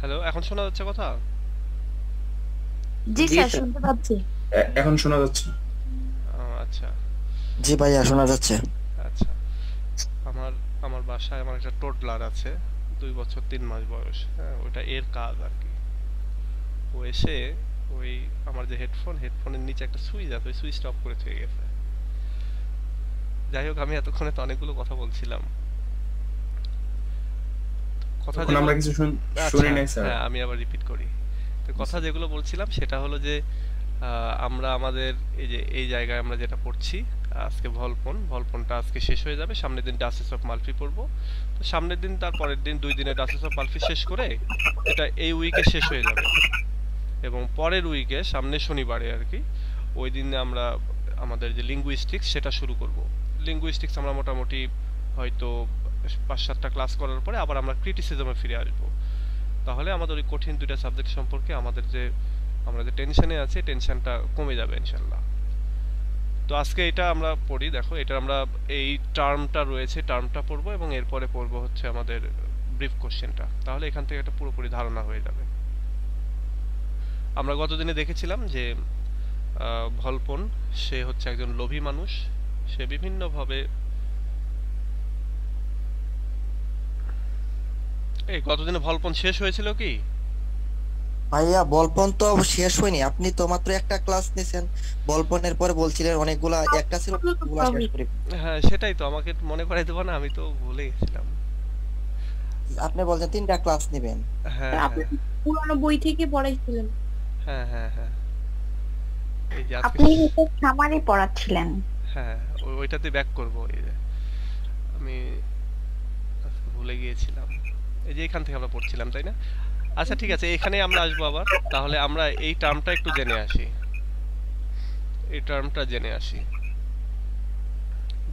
Hello, এখন শোনা যাচ্ছে কথা? জি জি স্যার, স্যার। শুনতে পাচ্ছি। এখন শোনা যাচ্ছে। আচ্ছা। জি ভাইয়া শোনা যাচ্ছে। আচ্ছা। আমার আমার বাসায় আমার একটা টোডলার আছে, 2 বছর 3 মাস বয়স। হ্যাঁ, ওটা এর কাজ আর কি। ও এসে ওই আমার যে হেডফোনের নিচে একটা সুইচ আছে, ওই সুইচটা অফ করে থেকে গেছে। যাই হোক, আমি এতক্ষণে তো অনেকগুলো কথা বলছিলাম। কথা তখন যেগুলো আমরা কিছু শুনি আচ্ছা, নাই স্যার। হ্যাঁ, আমি আবার রিপিট করি। তো কথা যেগুলো বলছিলাম সেটা হলো যে আমরা আমাদের এই জায়গায় আমরা যেটা পড়ছি, আজকে ভলপনটা আজকে শেষ হয়ে যাবে। সামনের দিন ডাসেস অফ মালফি পড়বো। তো সামনের দিন, তার পরের দিন, 2 দিনে ডাসেস অফ মালফি শেষ করে এটা এই উইকে শেষ হয়ে যাবে। এবং পরের উইকে, সামনে শনিবারে আর কি, ওই দিনে আমরা আমাদের যে লিঙ্গুইস্টিক্স সেটা শুরু করব। লিঙ্গুইস্টিক্স আমরা মোটামুটি হয়তো 5-7টা ক্লাস করার পরে আবার আমরা ক্রিটিসিজমে ফিরে আসবো। তাহলে আমাদের ওই কঠিন দুইটা সাবজেক্ট সম্পর্কে আমরা যে টেনশনে আছি, টেনশনটা কমে যাবে ইনশাল্লাহ। তো আজকে এটা আমরা পড়ি, দেখো এটা আমরা এই টার্মটা রয়েছে, টার্মটা পড়বো এবং এরপরে পড়বো হচ্ছে আমাদের ব্রিফ কোশ্চেনটা। তাহলে এখান থেকে একটা পুরোপুরি ধারণা হয়ে যাবে। আমরা গতদিনে দেখেছিলাম যে ভলপন, সে হচ্ছে একজন লোভী মানুষ। সে বিভিন্নভাবে, এই গতদিনে ভলপন শেষ হয়েছিল কি? ভাইয়া বলপন তো শেষ হয়নি, আপনি তো মাত্র একটা ক্লাস নিছেন। বলপনের পরে বলছিলেন অনেকগুলা, একটা ছিল ওগুলা শেষ করি। হ্যাঁ, সেটাই তো, আমাকে একটু মনে করাই দেবো না? আমি তো ভুলে গেছিলাম। আপনি বলছেন 3টা ক্লাস নেবেন। হ্যাঁ, আপনি হ্যাঁ, পুরানো বই থেকে পড়াইছিলেন। হ্যাঁ, হ্যাঁ, হ্যাঁ। এই যে আজকে আপনি হচ্ছে সামারি পড়াচ্ছিলেন। হ্যাঁ, ওইটাতে ব্যাক করবো। এই যে আমি আজকে ভুলে গিয়েছিলাম। এই যে এখান থেকে আমরা পড়ছিলাম, তাই না? আচ্ছা, ঠিক আছে, এখানে আমরা আসবো আবার। তাহলে আমরা এই টার্মটা একটু জেনে আসি। এই টার্মটা জেনে আসি।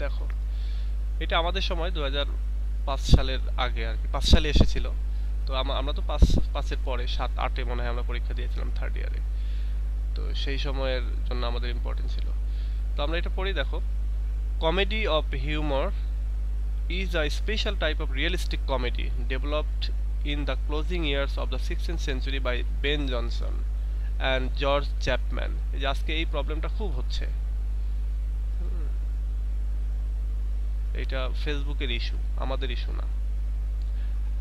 দেখো, এটা আমাদের সময় 2005 সালের আগে আর কি, 5 সালে এসেছিল। তো আমরা তো পাঁচের পরে 7-8-এ মনে হয় আমরা পরীক্ষা দিয়েছিলাম, থার্ড ইয়ারে। তো সেই সময়ের জন্য আমাদের ইম্পর্টেন্ট ছিল। তো আমরা এটা পড়ি, দেখো। Comedy of humour is a special type of realistic comedy developed in the closing years of the 16th century by Ben Jonson and George Chapman। এই যে আজকে এই প্রবলেমটা খুব হচ্ছে। এটা ফেসবুকের ইস্যু, আমাদের ইস্যু না।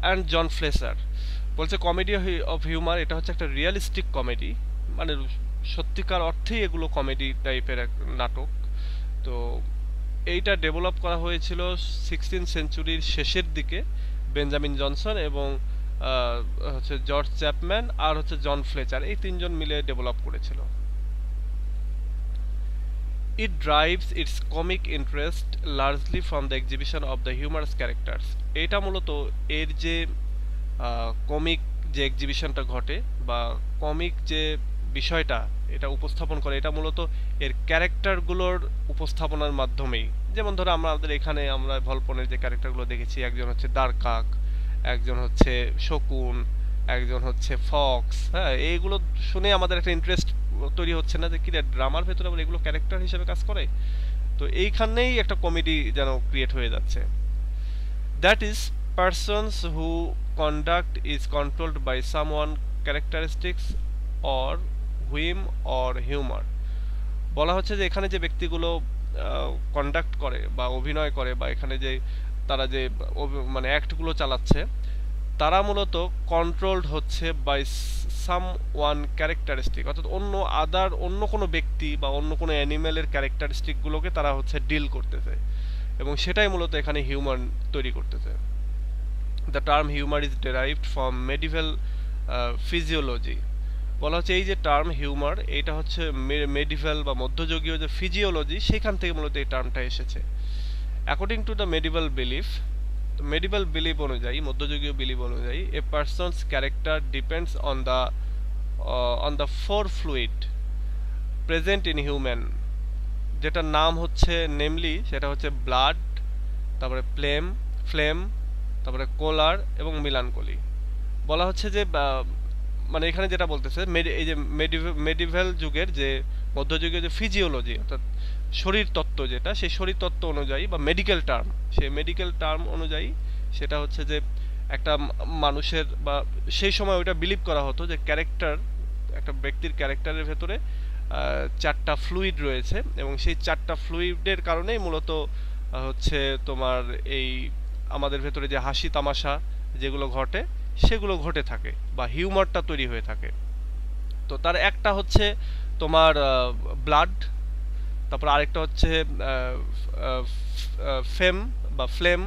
অ্যান্ড জন ফ্লেসার বলছে কমেডি অফ হিউমার এটা হচ্ছে একটা রিয়েলিস্টিক কমেডি, মানে সত্যিকার অর্থেই এগুলো কমেডি টাইপের এক নাটক। তো এইটা ডেভেলপ করা হয়েছিল 16th সেঞ্চুরির শেষের দিকে বেঞ্জামিন জনসন এবং হচ্ছে জর্জ চ্যাপম্যান আর হচ্ছে জন ফ্লেচার, এই তিনজন মিলে ডেভেলপ করেছিল। It derives its comic interest largely from the exhibition of the humorous characters। এটা মূলত এর যে কমিক যে এক্সিবিশনটা ঘটে বা কমিক যে বিষয়টা এটা উপস্থাপন করে, এটা মূলত এর ক্যারেক্টারগুলোর উপস্থাপনার মাধ্যমেই। যেমন ধরো আমাদের এখানে আমরা ভলপনের যে ক্যারেক্টারগুলো দেখেছি, একজন হচ্ছে দারকাক, একজন হচ্ছে শকুন, একজন হচ্ছে ফক্স। হ্যাঁ, এইগুলো শুনে আমাদের একটা ইন্টারেস্ট তৈরি হচ্ছে না যে কি ড্রামার ভেতরে আবার এগুলো ক্যারেক্টার হিসেবে কাজ করে। তো এইখানেই একটা কমেডি যেন ক্রিয়েট হয়ে যাচ্ছে। That is, persons who conduct is controlled by someone characteristics or whim or humor। বলা হচ্ছে যে এখানে যে ব্যক্তিগুলো কন্ডাক্ট করে বা অভিনয় করে বা এখানে যে তারা যে মানে অ্যাক্টগুলো চালাচ্ছে, তারা মূলত কন্ট্রোলড হচ্ছে বাই সাম ওয়ান ক্যারেক্টারিস্টিক, অর্থাৎ অন্য কোনো ব্যক্তি বা অন্য কোনো অ্যানিমেলের ক্যারেক্টারিস্টিকগুলোকে তারা হচ্ছে ডিল করতেছে এবং সেটাই মূলত এখানে হিউম্যান তৈরি করতেছে। The term humour is ডেরাইভড from medieval physiology. বলা হচ্ছে এই যে টার্ম হিউমার, এটা হচ্ছে মেডিভেল বা মধ্যযুগীয় যে ফিজিওলজি, সেখান থেকে মূলত এই টার্মটা এসেছে। According to the medieval belief অনুযায়ী, মধ্যযুগীয় বিলিভ অনুযায়ী, a person's character depends on the four fluid present in human, যেটার নাম হচ্ছে নেমলি, সেটা হচ্ছে ব্লাড, তারপরে ফ্লেম, তারপরে কোলার এবং মিলানকলি। বলা হচ্ছে যে মানে এখানে যেটা বলতেছে, এই যে মেডিভেল যুগের যে মধ্যযুগীয় যে ফিজিওলজি, অর্থাৎ শরীর তত্ত্ব, যেটা সেই শরীর তত্ত্ব অনুযায়ী বা মেডিকেল টার্ম, সেই মেডিকেল টার্ম অনুযায়ী সেটা হচ্ছে যে একটা মানুষের বা সেই সময় ওইটা বিলিভ করা হতো যে ক্যারেক্টার, একটা ব্যক্তির ক্যারেক্টারের ভেতরে চারটা ফ্লুইড রয়েছে এবং সেই চারটা ফ্লুইডের কারণেই মূলত হচ্ছে তোমার এই আমাদের ভেতরে যে হাসি তামাশা যেগুলো ঘটে সেগুলো ঘটে থাকে বা হিউমারটা তৈরি হয়ে থাকে। তো তার একটা হচ্ছে তোমার ব্লাড, তারপর আরেকটা হচ্ছে ফেম বা ফ্লেম।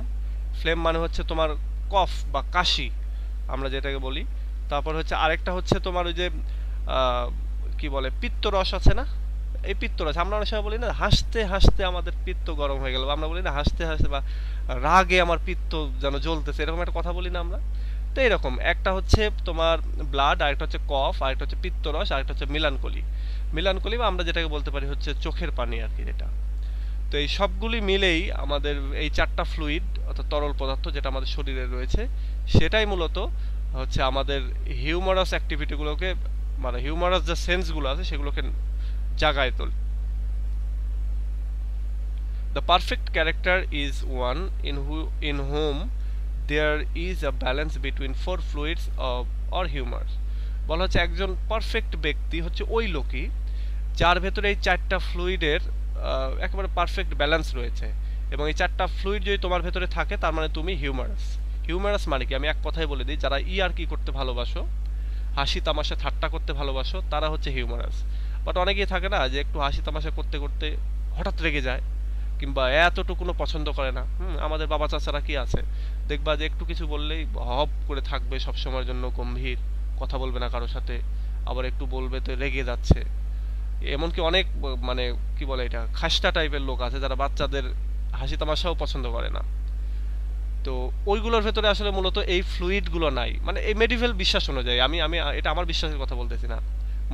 ফ্লেম মানে হচ্ছে তোমার কফ বা কাশি আমরা যেটাকে বলি। তারপর হচ্ছে আরেকটা হচ্ছে তোমার ওই যে কি বলে পিত্তরস আছে না, এই পিত্তরস আমরা অনেক সময় বলি না হাসতে হাসতে আমাদের পিত্ত গরম হয়ে গেল, আমরা বলি না হাসতে হাসতে বা রাগে আমার পিত্ত যেন জ্বলতেছে, এরকম একটা কথা বলি না আমরা। তো এরকম একটা হচ্ছে তোমার ব্লাড, আরেকটা হচ্ছে কফ, আরেকটা হচ্ছে পিত্তরস, আরেকটা হচ্ছে মিলানকলি। মিলানকলি বা আমরা যেটাকে বলতে পারি হচ্ছে চোখের পানি আর কি যেটা। তো এই সবগুলি মিলেই আমাদের এই চারটা ফ্লুইড অর্থাৎ তরল পদার্থ যেটা আমাদের শরীরে রয়েছে সেটাই মূলত হচ্ছে আমাদের হিউমারাস অ্যাক্টিভিটিগুলোকে মানে হিউমারাস যে সেন্সগুলো আছে সেগুলোকে জাগায় তোলে। The perfect character is one in whom there is a balance between four fluids or humors. বলা হচ্ছে একজন পারফেক্ট ব্যক্তি হচ্ছে ওই লোকই যার ভেতরে এই চারটা ফ্লুইডের একেবারে পারফেক্ট ব্যালেন্স রয়েছে। এবং এই চারটা ফ্লুইড যদি তোমার ভেতরে থাকে তার মানে তুমি হিউমারাস। হিউমারাস মানে কি আমি এক কথায় বলে দিই, যারা ইয়ার্কি করতে ভালোবাসো, হাসি তামাশা ঠাট্টা করতে ভালোবাসো, তারা হচ্ছে হিউমারাস। বাট অনেকেই থাকে না যে একটু হাসি তামাশা করতে করতে হঠাৎ রেগে যায় কিংবা এতটুকুনো পছন্দ করে না। আমাদের বাবা চাচারা কি আছে দেখবা যে একটু কিছু বললেই হব করে থাকবে, সব সময়ের জন্য গম্ভীর, কথা বলবে না কারোর সাথে, আবার একটু বলবে তো রেগে যাচ্ছে। এমনকি অনেক মানে কি বলে এটা খাস্টা টাইপের লোক আছে যারা বাচ্চাদের হাসি তামাশাও পছন্দ করে না। তো ওইগুলোর ভেতরে আসলে মূলত এই ফ্লুইডগুলো নাই, মানে এই মেডিভেল বিশ্বাস অনুযায়ী, আমি আমি এটা আমার বিশ্বাসের কথা বলতেছি না,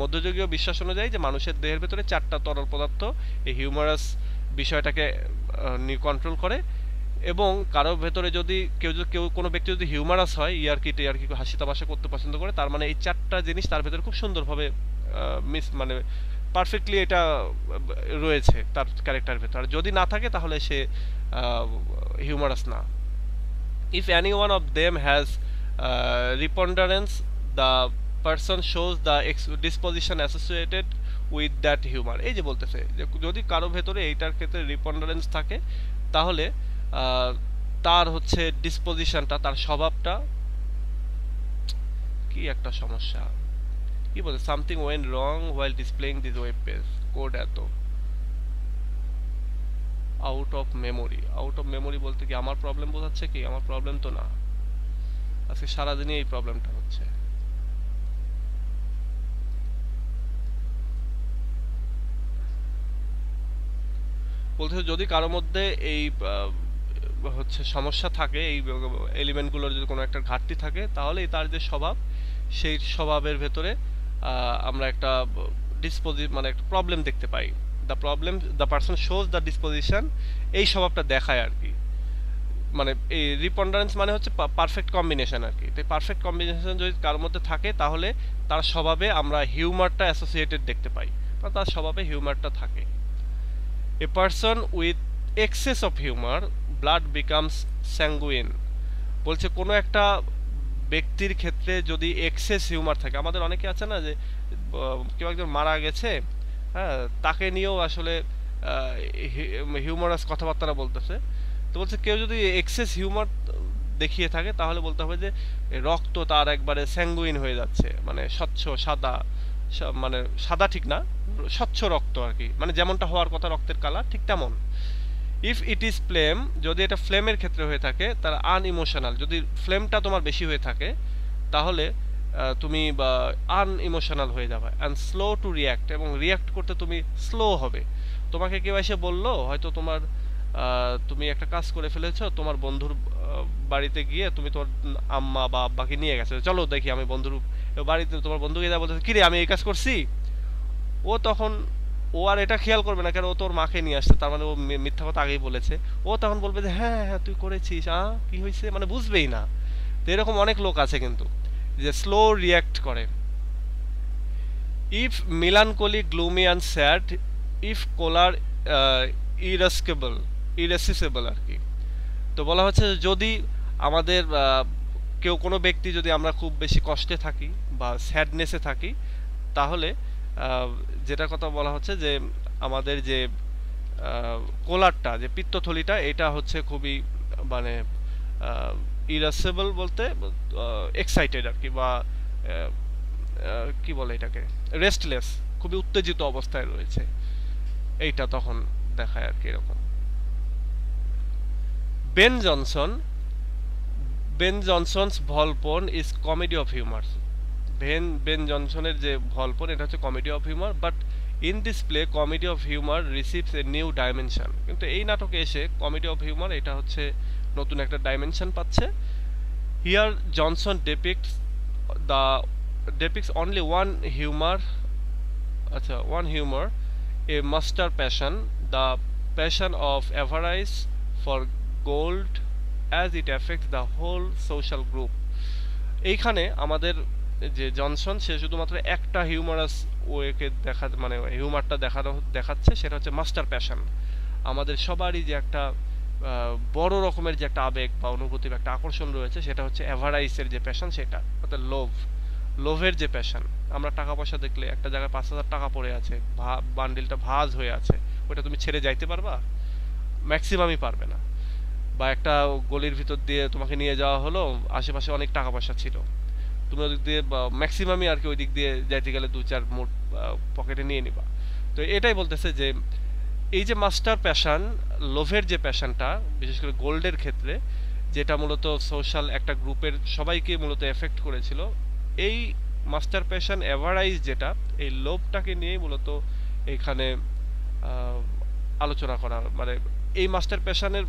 মধ্যযুগীয় বিশ্বাস অনুযায়ী যে মানুষের দেহের ভেতরে চারটা তরল পদার্থ এই হিউমারাস বিষয়টাকে কন্ট্রোল করে। এবং কারোর ভেতরে যদি কেউ কোনো ব্যক্তি যদি হিউমারাস হয়, ইয়ার্কি হাসি তামাশা করতে পছন্দ করে, তার মানে এই চারটা জিনিস তার ভেতরে খুব সুন্দরভাবে মানে পারফেক্টলি এটা রয়েছে তার ক্যারেক্টারের ভেতর। আর যদি না থাকে তাহলে সে হিউমারাস না। If any one of them has preponderance, the person shows the disposition associated with that humor. এই যে বলতেছে যে যদি কারো ভেতরে এইটার ক্ষেত্রে রিপন্ডারেন্স থাকে তাহলে তার হচ্ছে ডিসপোজিশনটা, তার স্বভাবটা কি একটা সমস্যা, কি বলে something went wrong while displaying this web page code এত আউট অফ মেমোরি বলতে কি আমার প্রবলেম বোঝাচ্ছে কি? আমার প্রবলেম তো না, আজকে সারাদিনই এই প্রবলেমটা হচ্ছে। বলতে যদি কারোর মধ্যে এই হচ্ছে সমস্যা থাকে, এই এলিমেন্টগুলোর যদি কোনো একটা ঘাটতি থাকে, তাহলে তার যে স্বভাব সেই স্বভাবের ভেতরে আমরা একটা মানে একটা প্রবলেম দেখতে পাই। The person shows the disposition, এই স্বভাবটা দেখায় আর কি। মানে এই রিপন্ডারেন্স মানে হচ্ছে পারফেক্ট কম্বিনেশন আর কি। তো পারফেক্ট কম্বিনেশন যদি কারোর মধ্যে থাকে তাহলে তার স্বভাবে আমরা হিউমারটা অ্যাসোসিয়েটেড দেখতে পাই, বা তার স্বভাবে হিউমারটা থাকে। A person with access of humour blood becomes sanguine. বলছে কোনো একটা ব্যক্তির ক্ষেত্রে যদি এক্সেস হিউমার থাকে, আমাদের অনেকে আছে না যে কেউ একজন মারা গেছে, হ্যাঁ, তাকে নিয়েও আসলে হিউমারাস কথাবার্তা বলতেছে। তো বলছে কেউ যদি এক্সেস হিউমার দেখিয়ে থাকে তাহলে বলতে হবে যে রক্ত তার একবারে স্যাঙ্গুইন হয়ে যাচ্ছে, মানে স্বচ্ছ সাদা, মানে সাদা ঠিক না, স্বচ্ছ রক্ত আর কি, মানে যেমনটা হওয়ার কথা রক্তের কালার ঠিক তেমন। ইফ ইট ইজ ফ্লেম, যদি এটা ফ্লেমের ক্ষেত্রে হয়ে থাকে, তার আনইমোশনাল, যদি ফ্লেমটা তোমার বেশি হয়ে থাকে তাহলে তুমি আনইমোশনাল হয়ে যাবে। অ্যান্ড স্লো টু রিয়াক্ট, এবং রিয়াক্ট করতে তুমি স্লো হবে। তোমাকে কেউ এসে বললো, হয়তো তুমি একটা কাজ করে ফেলেছো, তোমার বন্ধুর বাড়িতে গিয়ে তুমি তোমার আম্মা বা আব্বাকে নিয়ে গেছো, চলো দেখি আমি বন্ধুর বাড়িতে, তোমার বন্ধুকে যা বলতেছে কিরে আমি এই কাজ করছি, ও আর এটা খেয়াল করবে না, কারণ ও তোর মাকে নিয়ে আসছে, তার মানে ও মিথ্যা কথা আগেই বলেছে। ও তখন বলবে যে হ্যাঁ হ্যাঁ তুই করেছিস, কি হয়েছে, মানে বুঝবেই না। তো এরকম অনেক লোক আছে কিন্তু যে স্লো রিয়াক্ট করে। If melancholy gloomy and sad, if choler irascible আর কি। তো বলা হচ্ছে যদি আমাদের কেউ কোনো ব্যক্তি যদি আমরা খুব বেশি কষ্টে থাকি বা স্যাডনেসে থাকি, তাহলে যেটার কথা বলা হচ্ছে যে আমাদের যে কোলারটা, যে পিত্তথলিটা, এটা হচ্ছে খুবই মানে ইরাসেবল বলতে এক্সাইটেড আর কি, বা কি বলে এটাকে, রেস্টলেস, খুবই উত্তেজিত অবস্থায় রয়েছে, এইটা তখন দেখায় আর কি এরকম। Ben Jonson's Volpone is comedy of humour. Ben জনসনের যে ভলপন, এটা হচ্ছে comedy of humour, but in this play comedy of humour receives a new dimension. কিন্তু এই নাটকে এসে কমেডি অফ হিউমার এটা হচ্ছে নতুন একটা ডাইমেনশন পাচ্ছে। Here Johnson depicts only one humor, a master passion, the passion of avarice for gold as it affects the whole social group. এইখানে আমাদের যে জনসন, সে শুধুমাত্র একটা হিউমারাস ওয়েকে মানে হিউমারটা দেখাচ্ছে, সেটা হচ্ছে মাস্টার প্যাশন। আমাদের সবারই যে একটা বড় রকমের যে একটা আবেগ বা অনুভূতি বা একটা আকর্ষণ রয়েছে, সেটা হচ্ছে অ্যাভারাইসের যে প্যাশন, সেটা অর্থাৎ লোভের যে প্যাশন। আমরা টাকা পয়সা দেখলে, একটা জায়গায় 5,000 টাকা পড়ে আছে, বান্ডিলটা ভাঁজ হয়ে আছে, ওটা তুমি ছেড়ে যাইতে পারবা? ম্যাক্সিমামই পারবে না। বা একটা গলির ভিতর দিয়ে তোমাকে নিয়ে যাওয়া হলো, আশেপাশে অনেক টাকা পয়সা ছিল, তুমি ওই দিক দিয়ে ম্যাক্সিমামই আর কি ওই দিক দিয়ে যাইতে গেলে 2-4 মুঠ পকেটে নিয়ে নিবা। তো এটাই বলতেছে যে এই যে মাস্টার প্যাশন, লোভের যে প্যাশনটা, বিশেষ করে গোল্ডের ক্ষেত্রে, যেটা মূলত সোশ্যাল একটা গ্রুপের সবাইকে মূলত এফেক্ট করেছিল, এই মাস্টার প্যাশন অ্যাভারাইজ যেটা, এই লোভটাকে নিয়েই মূলত এখানে আলোচনা করা, মানে এই মাস্টার প্যাশনের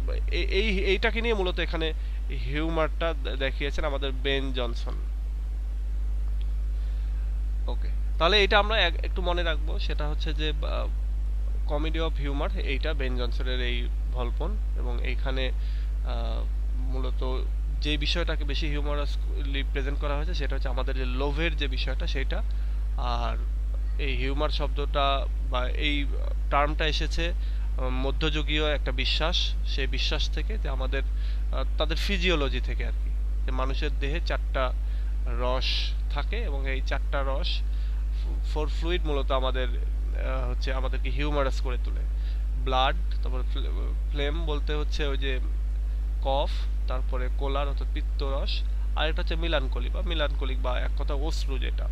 এইটাকে নিয়ে মূলত এখানে হিউমারটা দেখিয়েছেন আমাদের বেন জনসন। ওকে, তাহলে এটা আমরা একটু মনে রাখবো, সেটা হচ্ছে যে কমেডি অফ হিউমার, এইটা বেন জনসনের এই ভলপন, এবং এইখানে মূলত যে বিষয়টাকে বেশি হিউমারাসলি প্রেজেন্ট করা হয়েছে সেটা হচ্ছে আমাদের যে লোভের যে বিষয়টা, সেটা। আর এই হিউমার শব্দটা বা এই টার্মটা এসেছে মধ্যযুগীয় একটা বিশ্বাস, সেই বিশ্বাস থেকে, যে আমাদের তাদের ফিজিওলজি থেকে আর কি, যে মানুষের দেহে 4টা রস থাকে, এবং এই 4টা রস, 4 ফ্লুইড মূলত আমাদের হচ্ছে আমাদেরকে হিউমারাস করে তোলে। ব্লাড, তারপরে ফ্লেম বলতে হচ্ছে ওই যে কফ, তারপরে কোলার অর্থাৎ পিত্তরস, আর এটা হচ্ছে মিলানকলিক বা এক কথা অশ্রু যেটা।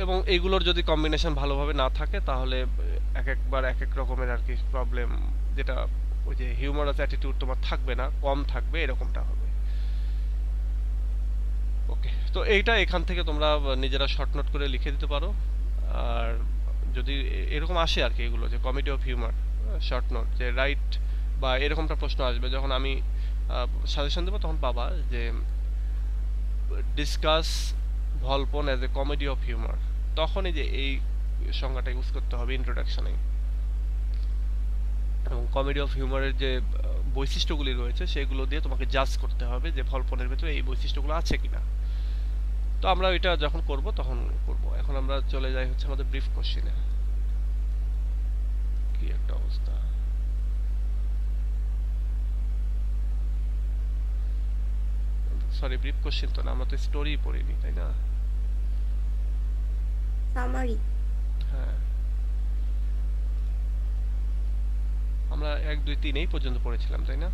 এবং এইগুলোর যদি কম্বিনেশন ভালোভাবে না থাকে, তাহলে একবার এক এক রকমের আর কি প্রবলেম, যেটা ওই যে হিউমারাস অ্যাটিটিউড তোমার থাকবে না, কম থাকবে, এরকমটা হবে। ওকে, তো এইটা এখান থেকে তোমরা নিজেরা শর্ট নোট করে লিখে দিতে পারো। আর যদি এরকম আসে আর কি, এগুলো যে comedy of humour short note, যে রাইট বা এরকমটা প্রশ্ন আসবে, যখন আমি সাজেশন দেবো তখন পাবা যে discuss ভলপন as a comedy of humour, তখনই যে এই সংজ্ঞাটা ইউজ করতে হবে ইন্ট্রোডাকশনে। এবং কমেডি অফ হিউমারের যে বৈশিষ্ট্যগুলি রয়েছে, সেগুলো দিয়ে তোমাকে জাজ করতে হবে যে ভলপনের ভেতরে এই বৈশিষ্ট্যগুলো আছে কিনা। তো আমরা এটা যখন করব তখন করব। এখন আমরা চলে যাই হচ্ছে আমাদের ব্রিফ কোশ্চেনে। কি একটা অবস্থা! সরি, ব্রিফ কোশ্চেন তো না, আমরা তো স্টোরি পড়িনি, তাই না? সামারি। হ্যাঁ, আমরা 1, 2, 3 এই পর্যন্ত পড়েছিলাম, তাই না?